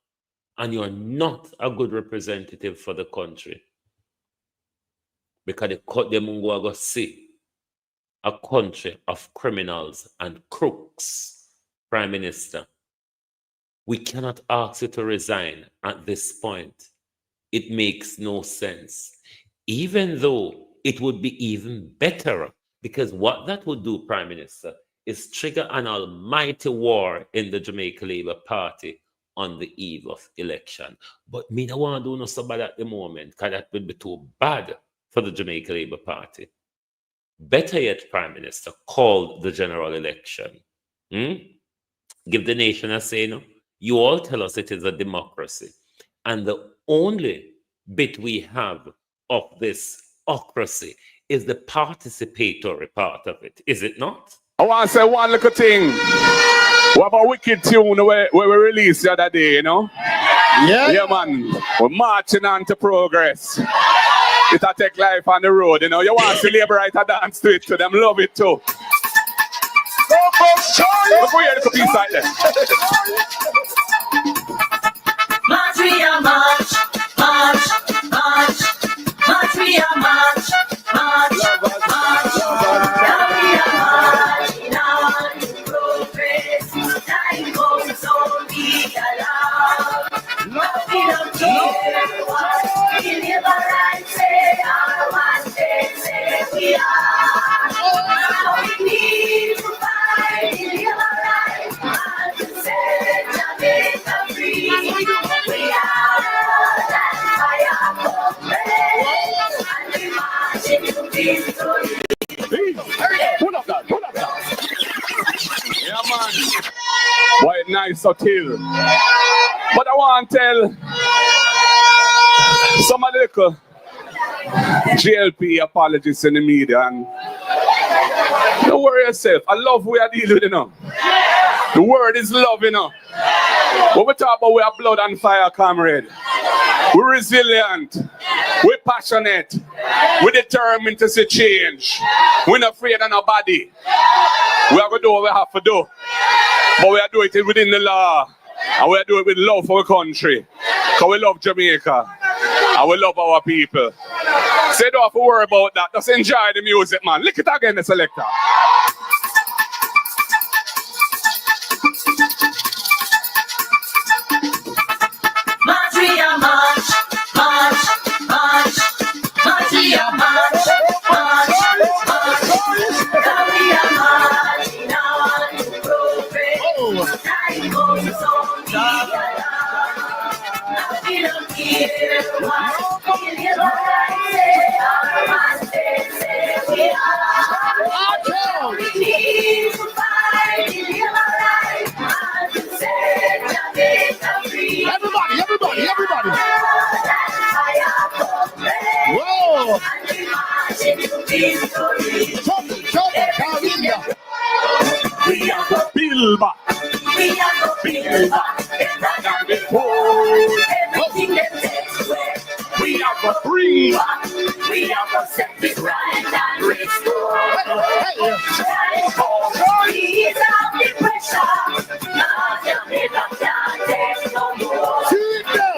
Speaker 4: and you're not a good representative for the country. Because they mungo go see a country of criminals and crooks, Prime Minister. We cannot ask you to resign at this point. It makes no sense. Even though it would be even better, because what that would do, Prime Minister, is trigger an almighty war in the Jamaica Labour Party on the eve of election. But me don't want to do no so bad at the moment, because that would be too bad for the Jamaica Labour Party. Better yet, Prime Minister, call the general election. Give the nation a say, no? You all tell us it is a democracy. And the only bit we have of this ocracy is the participatory part of it, is it not?
Speaker 6: I want to say one little thing. We have a wicked tune where we released the other day, you know? Yeah, man. We're marching on to progress. It'll take life on the road, you know? You want to see Labor Right to dance to it, to them love it too. Look where you piece like that.
Speaker 3: March, we are march, march, march, march, we are march, march, march, now we are marching on to progress. Time goes on, we allow. Nothing don't care what we live and say, our one day say we are. Now we need to fight, live right, and to set Jamaica free. We are that fire and we march into victory.
Speaker 6: Pull up that. Yeah, man. Why nice or till. But I want to tell some of the little GLP apologists in the media, and don't worry yourself. I love we are dealing with, you know. The word is love, you know. When we talk about we are blood and fire, comrade. We're resilient. We're passionate. We're determined to see change. We're not afraid of nobody. We are going to do what we have to do. But we are doing it within the law. And we are doing it with love for our country. Because we love Jamaica. And we love our people. So you don't have to worry about that. Just enjoy the music, man. Lick it again, the selector.
Speaker 3: March, we are march, march, march, march, we are march, march, march, now we are marching on to progress. Time goes on, we allow. Now we don't care what we live and say, our one day say we are. Now we need to fight, live right, and to set Jamaica free.
Speaker 8: Everybody.
Speaker 3: Whoa!
Speaker 6: We are the build back.
Speaker 3: We are the build back. Better than before. Everything that takes away.
Speaker 6: We are the bring back.
Speaker 3: We are the set it right and restore. Ease out the pressure. Now Jamaica can't take no more.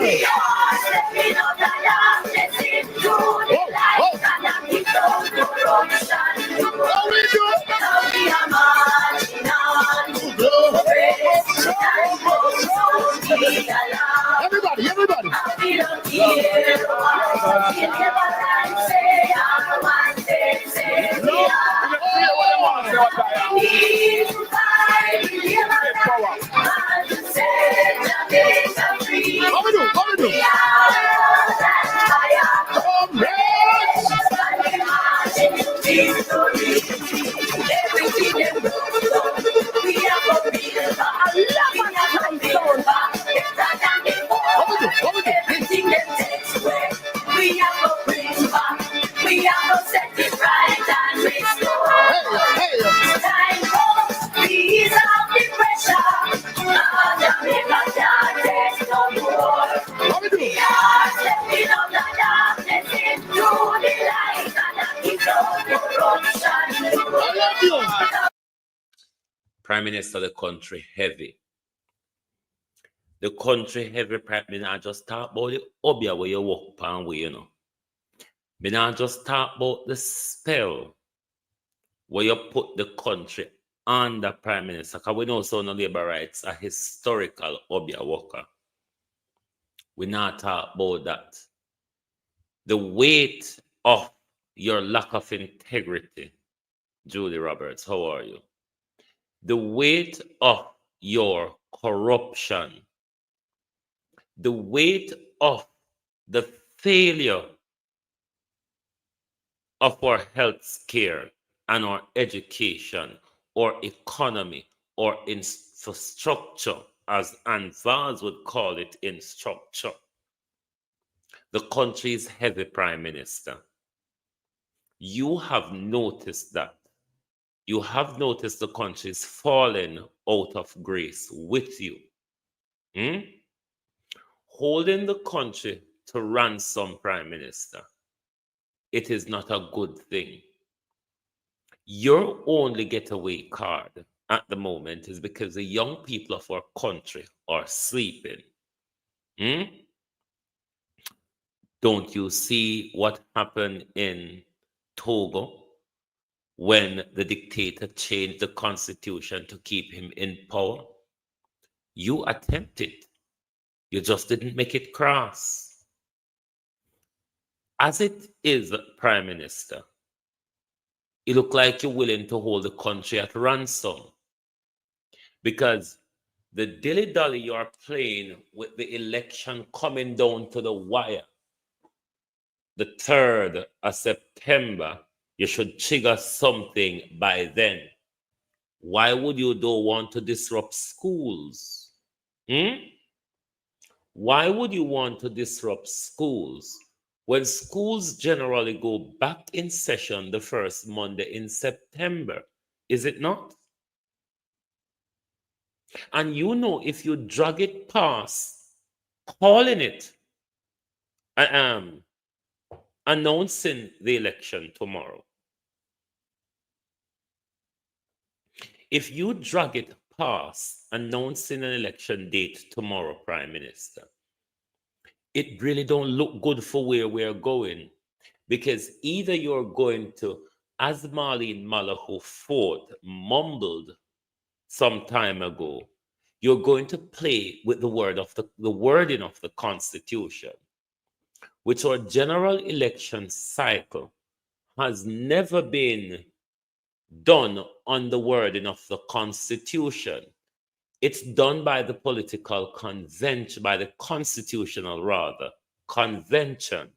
Speaker 3: We are stepping out the darkness into the light and without corruption. Now we are marching on to progress. Time goes on, we allow.
Speaker 8: Everybody.
Speaker 3: We don't care what we never and say, our one day say we are. We need to fight, we live and to set Jamaica free.
Speaker 8: How we do?
Speaker 3: We are that fire comrades, and we march into victory. Everything that goes on, we are going to build back. We are going to build back. Better than before. Everything that takes away, we are going to bring back. We are going to set it right and restore. Time goes, ease out the pressure. Now Jamaica can't take no more. We are stepping out the darkness into the light and without corruption.
Speaker 4: Prime Minister, the country heavy. The country heavy, Prime Minister. I just talk about the obia where you walk upon way, you know. Me not just talk about the spell where you put the country under Prime Minister. Because we know so no labor rights a historical obia worker. We not talk about that. The weight of your lack of integrity, Julie Roberts, how are you? The weight of your corruption, the weight of the failure of our health care and our education or economy or infrastructure, as Anvaz would call it, in structure. The country is heavy, Prime Minister. you have noticed that. You have noticed the country is falling out of grace with you. Holding the country to ransom, Prime Minister, it is not a good thing. Your only getaway card at the moment is because the young people of our country are sleeping. Don't you see what happened in Togo when the dictator changed the constitution to keep him in power? You attempted. You just didn't make it cross. As it is, Prime Minister, it looks like you're willing to hold the country at ransom, because the dilly-dally you're playing with the election coming down to the wire, the 3rd of September, you should trigger something by then. Why would you don't want to disrupt schools? Why would you want to disrupt schools when schools generally go back in session the first Monday in September? Is it not? And you know, if you drag it past calling it, announcing the election tomorrow, if you drag it past announcing an election date tomorrow, Prime Minister, it really don't look good for where we're going, because either you're going to, as Marlene Malahou Ford mumbled some time ago, you're going to play with the wording of the Constitution, which our general election cycle has never been done on the wording of the Constitution. It's done by the political convention, by the constitutional convention.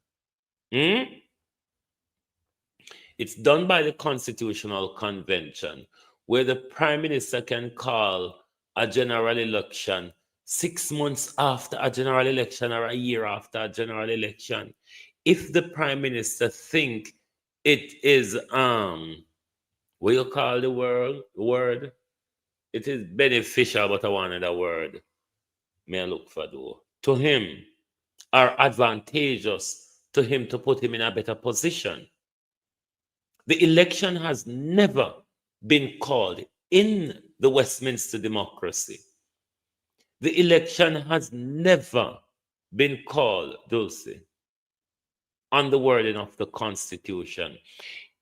Speaker 4: It's done by the constitutional convention, where the Prime Minister can call a general election 6 months after a general election or a year after a general election. If the Prime Minister think it is what you call the word? It is beneficial, but I wanted a word. May I look for though? To him, or advantageous to him, to put him in a better position. The election has never been called in the Westminster democracy. The election has never been called, Dulcie, on the wording of the Constitution.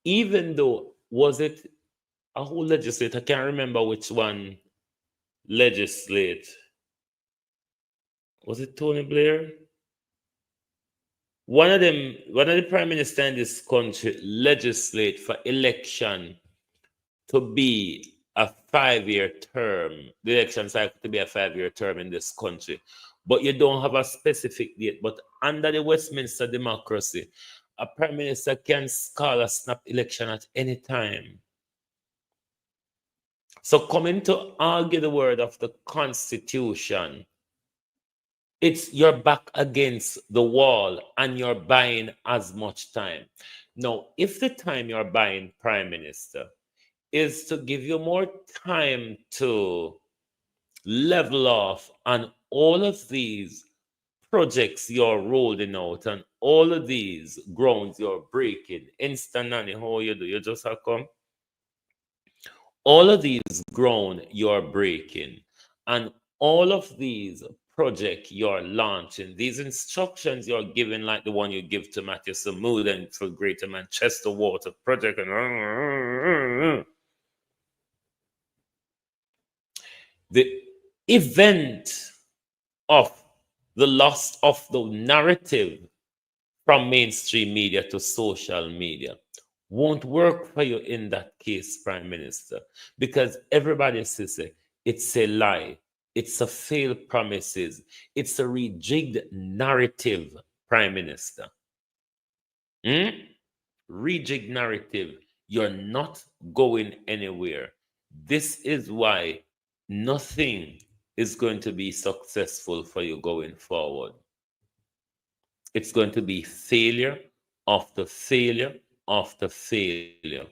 Speaker 4: Even though, was it a whole legislator? I can't remember which one legislate. Was it Tony Blair? One of the prime minister in this country legislate for election to be a 5-year term, the election cycle to be a 5-year term in this country. But you don't have a specific date. But under the Westminster democracy, a prime minister can call a snap election at any time. So coming to argue the word of the Constitution, it's you're back against the wall and you're buying as much time. Now, if the time you're buying, Prime Minister, is to give you more time to level off on all of these projects you're rolling out and all of these grounds you're breaking, instant nanny, how you do? You just have come? All of these ground you're breaking and all of these project you're launching, these instructions you're giving, like the one you give to Matthew Samud and for Greater Manchester Water Project, and the event of the loss of the narrative from mainstream media to social media won't work for you in that case, Prime Minister, because everybody says it's a lie. It's a failed promises. It's a rejigged narrative, Prime Minister. Rejigged narrative. You're not going anywhere. This is why nothing is going to be successful for you going forward. It's going to be failure after failure after failure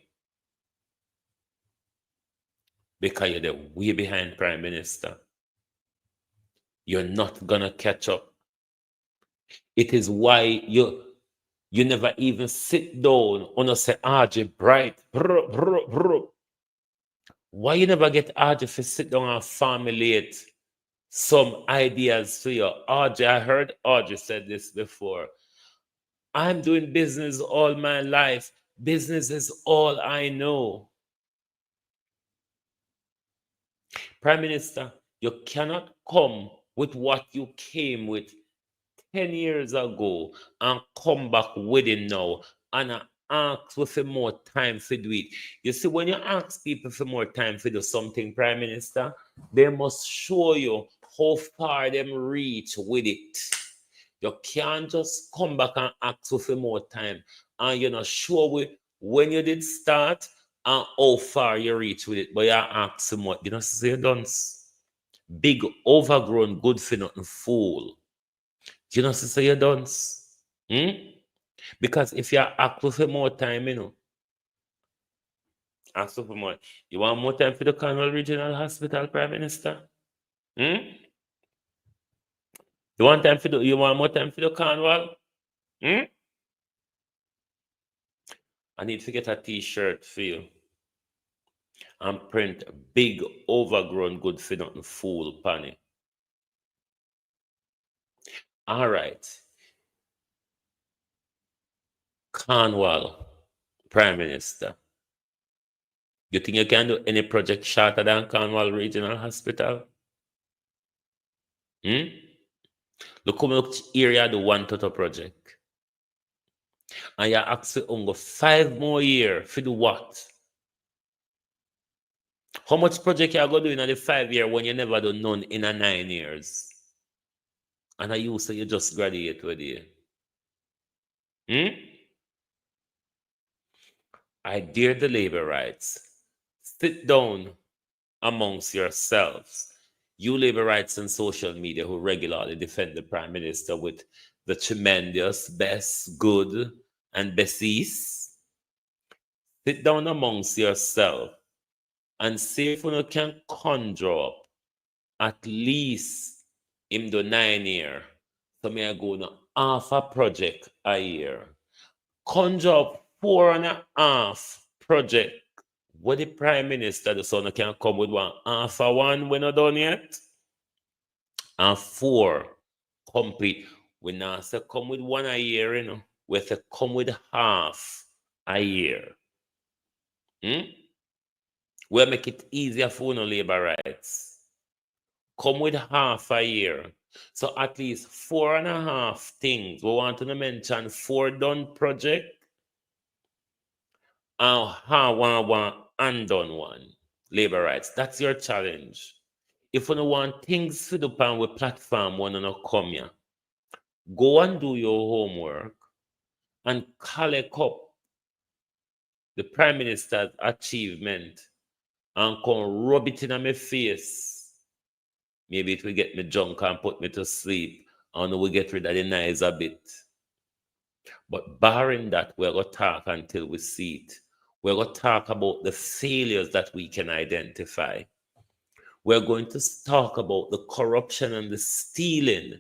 Speaker 4: because you're the way behind Prime Minister. You're not gonna catch up. It is why you never even sit down on say RJ Bright. Why you never get RJ to sit down and formulate some ideas for you? RJ, I heard RJ said this before. I'm doing business all my life. Business is all I know. Prime Minister, you cannot come with what you came with 10 years ago and come back with it now and ask for more time to do it. You see, when you ask people for more time to do something, Prime Minister, they must show you how far them reach with it. You can't just come back and ask for more time and you're not sure with when you did start and how far you reach with it, but you ask them what, you know, say you done big, overgrown, good for nothing fool. You know, say you done. Because if you ask for more time, you know, ask for more. You want more time for the Cornwall Regional Hospital, Prime Minister? You want more time for the Cornwall? I need to get a t-shirt for you and print big, overgrown, good for nothing fool panny. All right. Cornwall, Prime Minister. You think you can do any project shorter than Cornwall Regional Hospital? Look how much area the one total project. And you actually only 5 more years for do what? How much project you are going to do in the 5 years when you never do none in a 9 years? And you say you just graduate with you. I dare the labor rights. Sit down amongst yourselves. You labor rights and social media who regularly defend the Prime Minister with the tremendous, best, good, and besties. Sit down amongst yourself and see if you can conjure up at least in the 9 year. So me I go to half a project a year. Conjure up 4.5 project. What the Prime Minister the son can come with one half a one we're not done yet. And 4 complete. We not say come with 1 a year, you know. We say come with half a year. We'll make it easier for no labor rights. Come with half a year. So at least 4.5 things. We want to mention 4 done project and one undone one. Labor rights. That's your challenge. If you don't want things to do pan with platform one and come here, go and do your homework and collect up the Prime Minister's achievement and come rub it in my face. Maybe it will get me drunk and put me to sleep and we get rid of the noise a bit. But barring that, we're going to talk until we see it. We're going to talk about the failures that we can identify. We're going to talk about the corruption and the stealing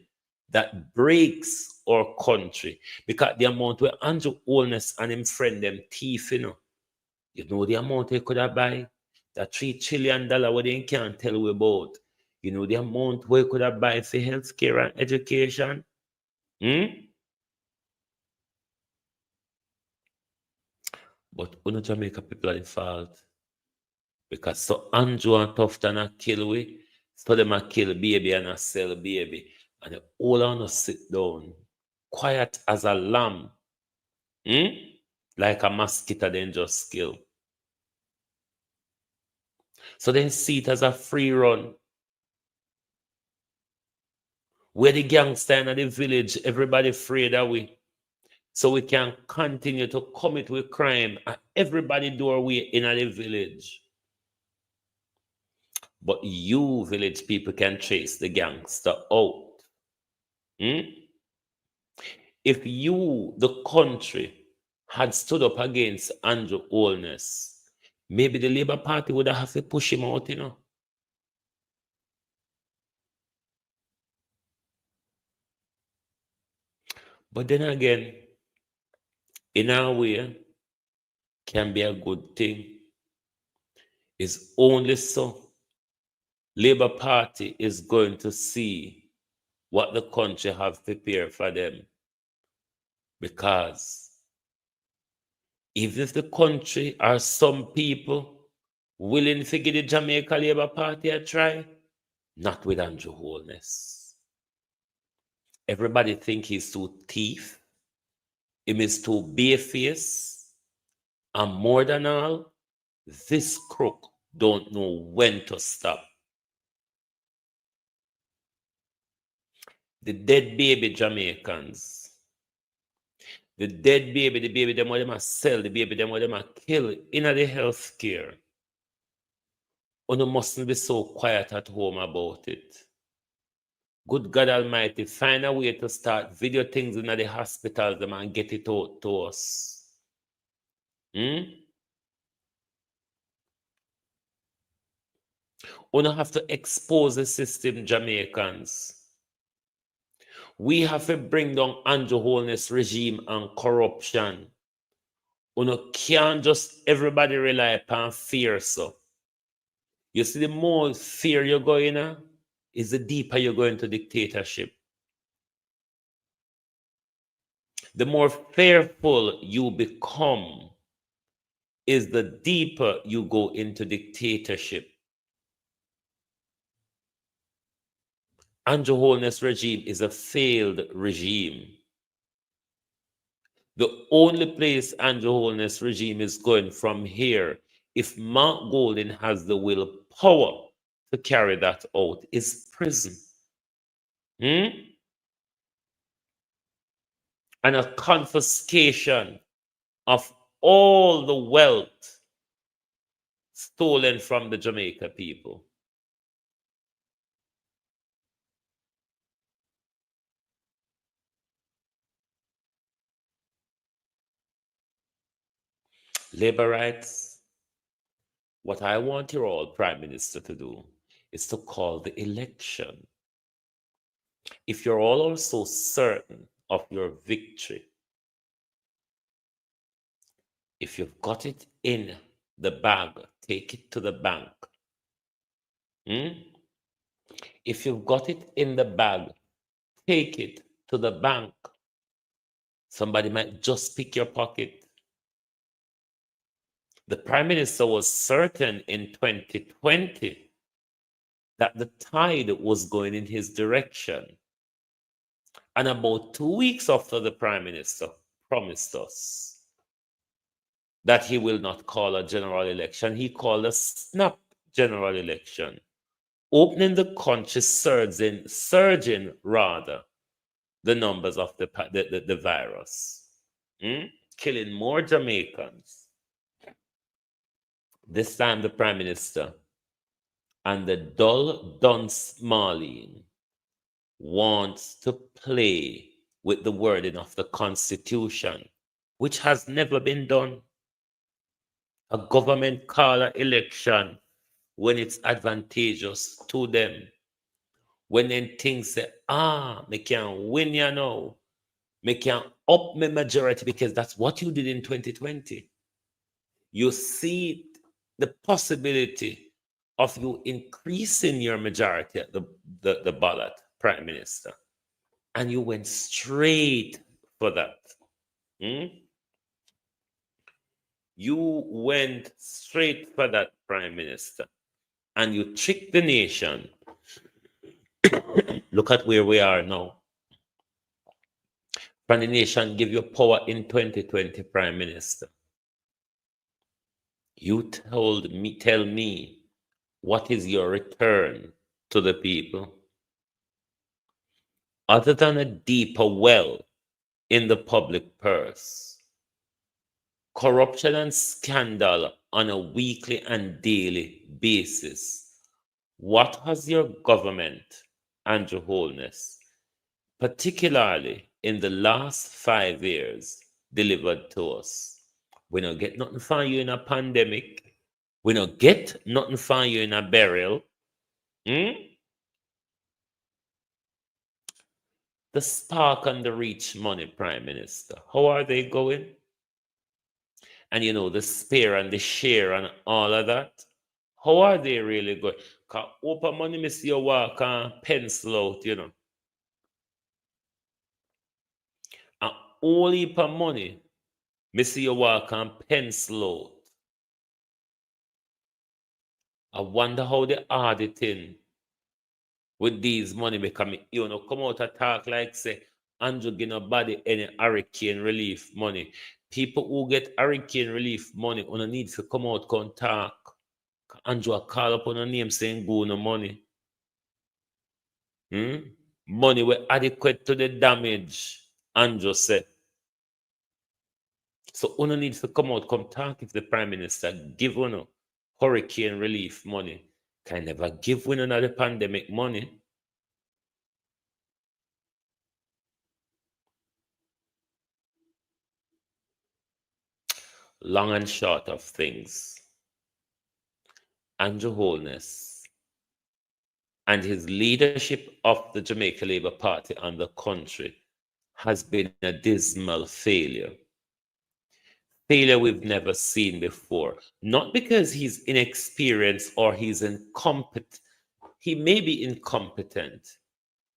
Speaker 4: that breaks our country. Because the amount where Andrew Holness and him friend them thief, you know the amount they could have buy? That $3 trillion what they can't tell you about. You know the amount we could have buy for healthcare and education? But Jamaica people are the fault. Because so Andrew and Tufton are kill we, so them a kill baby and a sell baby. And they all on us sit down, quiet as a lamb. Like a mosquito then just kill. So then see it as a free run. Where the gangster in the village, everybody afraid of we. So we can continue to commit with crime at everybody doorway in the village. But you village people can chase the gangster out. If you, the country, had stood up against Andrew Holness, maybe the Labour Party would have to push him out, you know. But then again, in our way, can be a good thing. It's only so Labour Party is going to see what the country have prepared for them. Because even if the country or some people willing to give the Jamaica Labour Party a try, not with Andrew Holness. Everybody think he's too thief. Him is too barefaced. And more than all, this crook don't know when to stop. The dead baby Jamaicans, the dead baby, the baby them what them a sell, the baby them what them a kill in the health care. You mustn't be so quiet at home about it. Good God Almighty, find a way to start video things in the hospitals them and get it out to us. You have to expose the system, Jamaicans. We have to bring down Andrew Holness regime and corruption. You can't just everybody rely upon fear, so. You see, the more fear you go in, is the deeper you go into dictatorship. The more fearful you become, is the deeper you go into dictatorship. Andrew Holness regime is a failed regime. The only place Andrew Holness regime is going from here, if Mark Golding has the willpower to carry that out, is prison. And a confiscation of all the wealth stolen from the Jamaica people. Labor rights, what I want your all Prime Minister to do is to call the election. If you're all also certain of your victory, if you've got it in the bag, take it to the bank. If you've got it in the bag, take it to the bank. Somebody might just pick your pocket. The Prime Minister was certain in 2020 that the tide was going in his direction. And about 2 weeks after the Prime Minister promised us that he will not call a general election, he called a snap general election, opening the country, surging the numbers of the virus, killing more Jamaicans. This time the Prime Minister and the dull dunce Marlene wants to play with the wording of the Constitution, which has never been done. A government call an election when it's advantageous to them. When then things say, me can win you now. Me can up my majority, because that's what you did in 2020. You see the possibility of you increasing your majority at the ballot, Prime Minister. And you went straight for that. You went straight for that, Prime Minister. And you tricked the nation. Look at where we are now. Can the nation give you power in 2020, Prime Minister? You tell me, what is your return to the people? Other than a deeper well in the public purse, corruption and scandal on a weekly and daily basis, what has your government, Andrew Holness, particularly in the last 5 years, delivered to us. We don't get nothing for you in a pandemic. We don't get nothing for you in a burial. The Spark and the Reach money, Prime Minister. How are they going? And you know, the Spare and the Share and all of that. How are they really going? Because open money, me see you walk and pencil out, you know. And all heap of money, me see you walk and pencil out. I wonder how the auditing with these money become, you know, come out and talk like say, Andrew give nobody any hurricane relief money. People who get hurricane relief money on need to come out and talk. Andrew call up on a name saying go no money. Money were adequate to the damage, Andrew said. So Uno needs to come out, come talk if the Prime Minister give Uno hurricane relief money. Can never give Uno another pandemic money. Long and short of things, Andrew Holness and his leadership of the Jamaica Labour Party and the country has been a dismal failure. Failure we've never seen before. Not because he's inexperienced or he's incompetent. He may be incompetent,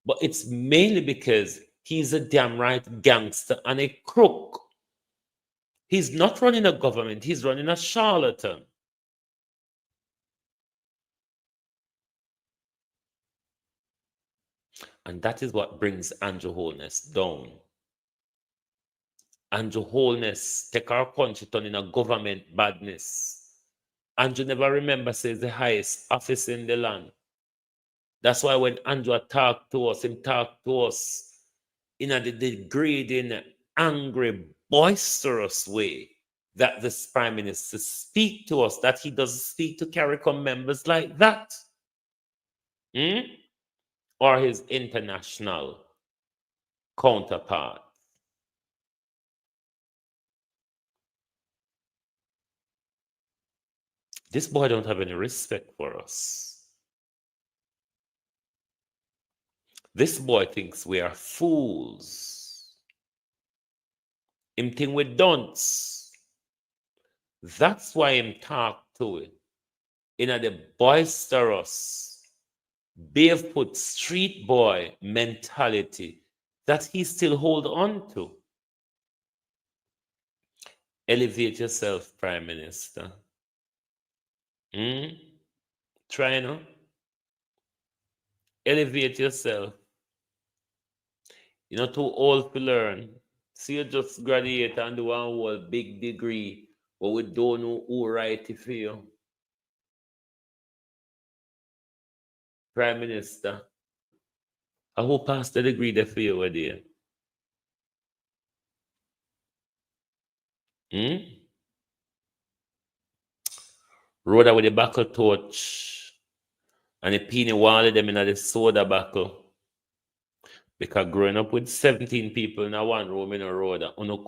Speaker 4: but it's mainly because he's a damn right gangster and a crook. He's not running a government, he's running a charlatan. And that is what brings Andrew Holness down. Andrew Holness take our country turn in a government badness. Andrew never remember says the highest office in the land. That's why when Andrew talk to us, him talk to us in a degrading, angry, boisterous way that this Prime Minister speak to us, that he doesn't speak to CARICOM members like that. Or his international counterpart. This boy don't have any respect for us. This boy thinks we are fools. Him think we dunce. That's why him talk to it in a the boisterous, barefoot street boy mentality that he still hold on to. Elevate yourself, Prime Minister. Try no. Elevate yourself. You're not too old to learn. See, you just graduate and do one whole big degree, but we don't know who right it for you. Prime Minister, I hope pass the degree there for you, dear. Rhoda with the buckle torch and the peony wall them in the soda buckle. Because growing up with 17 people in a one room in a road, you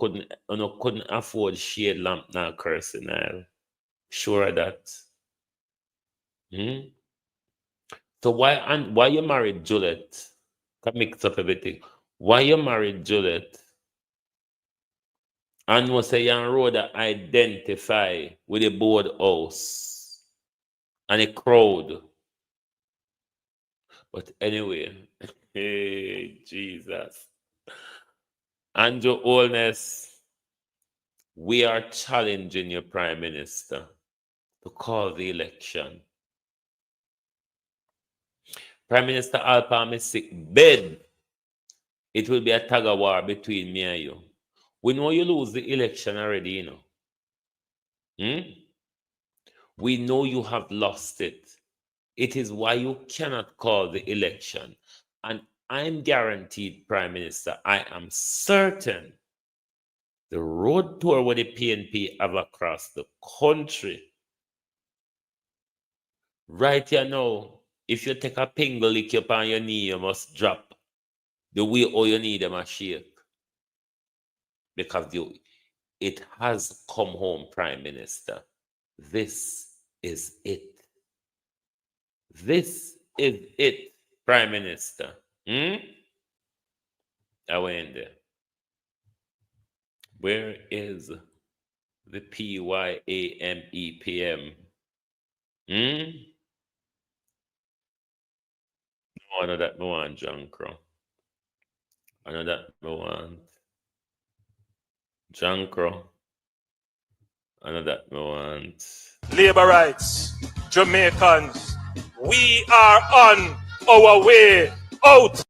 Speaker 4: couldn't afford shade lamp now cursing. Sure of that. So why you married Juliet? Can mix up everything. Why you married Juliet? And was say young road identify with the board house and a crowd. But anyway, hey Jesus. Andrew Holness, we are challenging your Prime Minister to call the election. Prime Minister Alpam is sick bed. It will be a tug of war between me and you. We know you lose the election already, you know. We know you have lost it. It is why you cannot call the election. And I'm guaranteed, Prime Minister, I am certain the road tour with the PNP have across the country. Right here now, if you take a pingle lick up on your knee, you must drop the way all you need them a shake. Because It has come home, Prime Minister. This is it. This is it, Prime Minister. I went there. Where is the PYAMEPM? No, I know that I want John Crow. I know that I want John Crow. I know that I want
Speaker 5: Labor rights, Jamaicans, we are on our way out.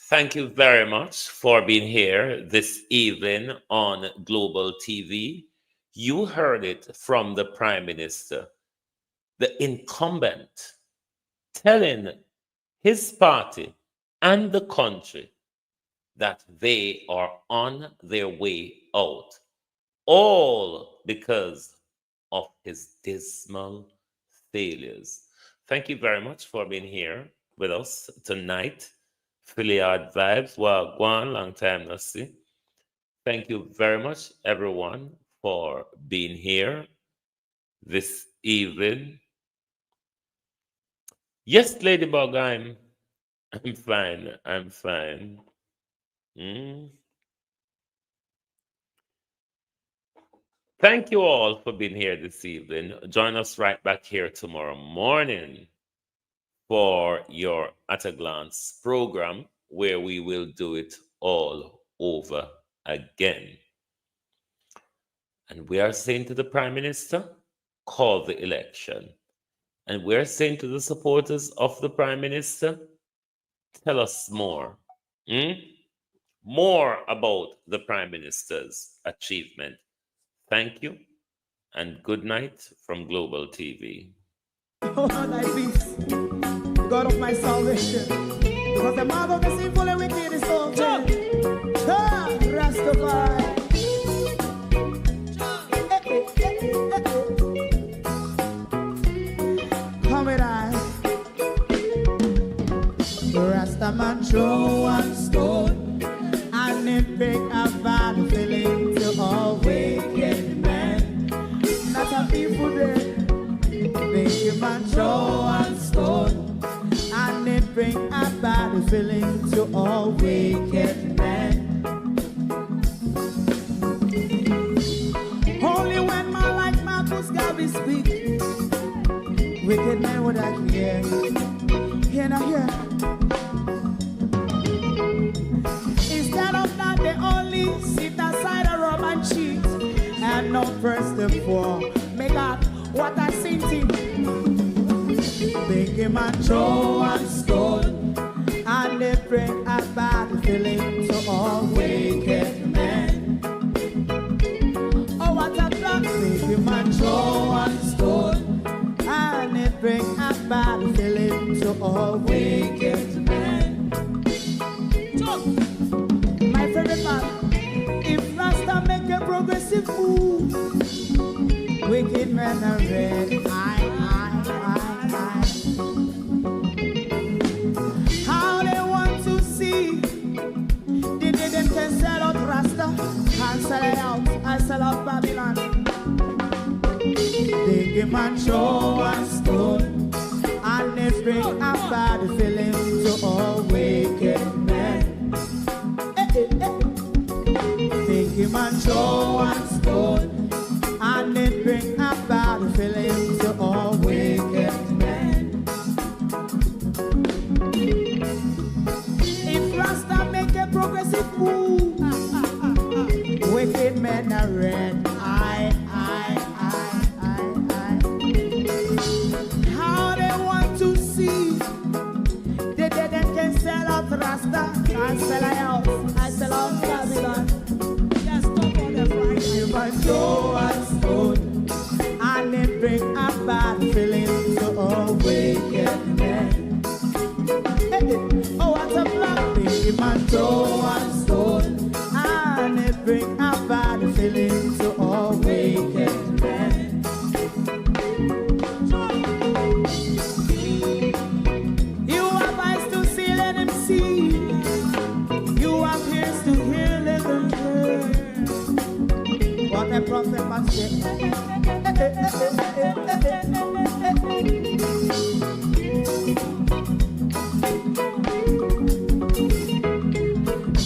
Speaker 4: Thank you very much for being here this evening on Global TV. You heard it from the Prime Minister, the incumbent, telling his party and the country that they are on their way out, all because of his dismal failures. Thank you very much for being here with us tonight. Phillyard Vibes, well, Guan, long time no see. Thank you very much, everyone, for being here this evening. Yes, Ladybug, I'm fine. I'm fine. Thank you all for being here this evening. Join us right back here tomorrow morning for your At a Glance program, where we will do it all over again. And we are saying to the Prime Minister, call the election. And we're saying to the supporters of the Prime Minister, tell us more. More about the Prime Minister's achievement. Thank you, and good night from Global TV.
Speaker 2: Oh, thy peace, God of my salvation, because the mouth of the sinful and wicked is open. Rastafari. Come with I. Rastaman throw one stone, and it break a bad feeling to all wicked men. Not a people there. Make a man throw one stone, and it bring a bad feeling to all wicked men. Only when man like Marcus Garvey speak, wicked men would I hear. Hear now hear. Instead of that, they only sit aside and rub and cheat, and not first of all, make up what I seen to. Make him a throw and stone, and they bring a bad feeling to all wicked men. Oh, what a plan! Make him a throw and stone, and they bring a bad feeling to all wicked men. My favorite man, if Rasta make a progressive move, wicked men are red. How they want to see the day them can sell out Rasta and sell it out and sell out Babylon. They give man show and stone, and they bring a bad feeling to all wicked men. They give man show and stone, and it bring a bad feeling to all wicked men. If Rasta make a progressive move, wicked men are red. How they want to see the dead and can sell out Rasta and sell out, I sell out Babylon. Just stop on the Friday. You might go and stone, and it bring a bad feeling to all wicked men. Oh, what a black baby man, throw and stone, and it bring a bad feeling to all wicked men. You have eyes to see, let him see. You have ears to hear, let them hear.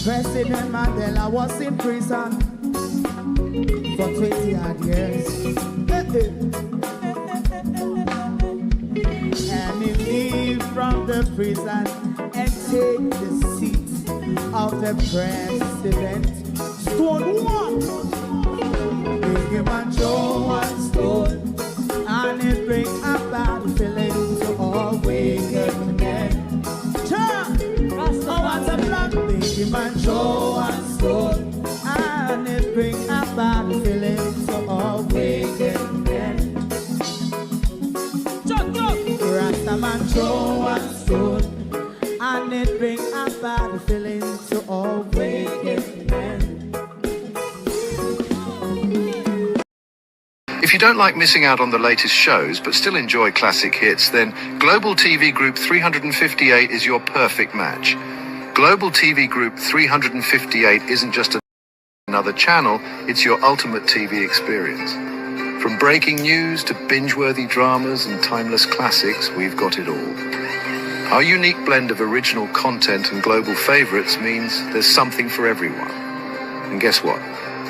Speaker 2: President Mandela was in prison for 20 odd years. And he leave from the prison and take the seat of the president. Stonewall, big him and Joe and Stone, and it bring a bad feeling to all wicked men. Oh, what's a black big him and Joe and Stone, and it bring a bad feeling to all wicked men. Rastaman Joe and Stone, and it bring a bad feeling to all wicked men.
Speaker 10: If you don't like missing out on the latest shows but still enjoy classic hits, then Global TV Group 358 is your perfect match. Global TV Group 358 isn't just another channel, it's your ultimate TV experience. From breaking news to binge-worthy dramas and timeless classics, we've got it all. Our unique blend of original content and global favorites means there's something for everyone. And guess what?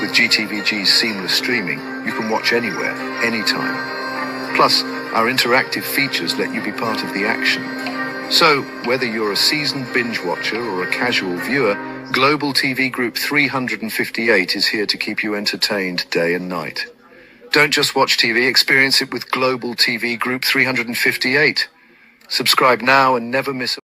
Speaker 10: With GTVG's seamless streaming, you can watch anywhere, anytime. Plus, our interactive features let you be part of the action. So, whether you're a seasoned binge watcher or a casual viewer, Global TV Group 358 is here to keep you entertained day and night. Don't just watch TV, experience it with Global TV Group 358. Subscribe now and never miss a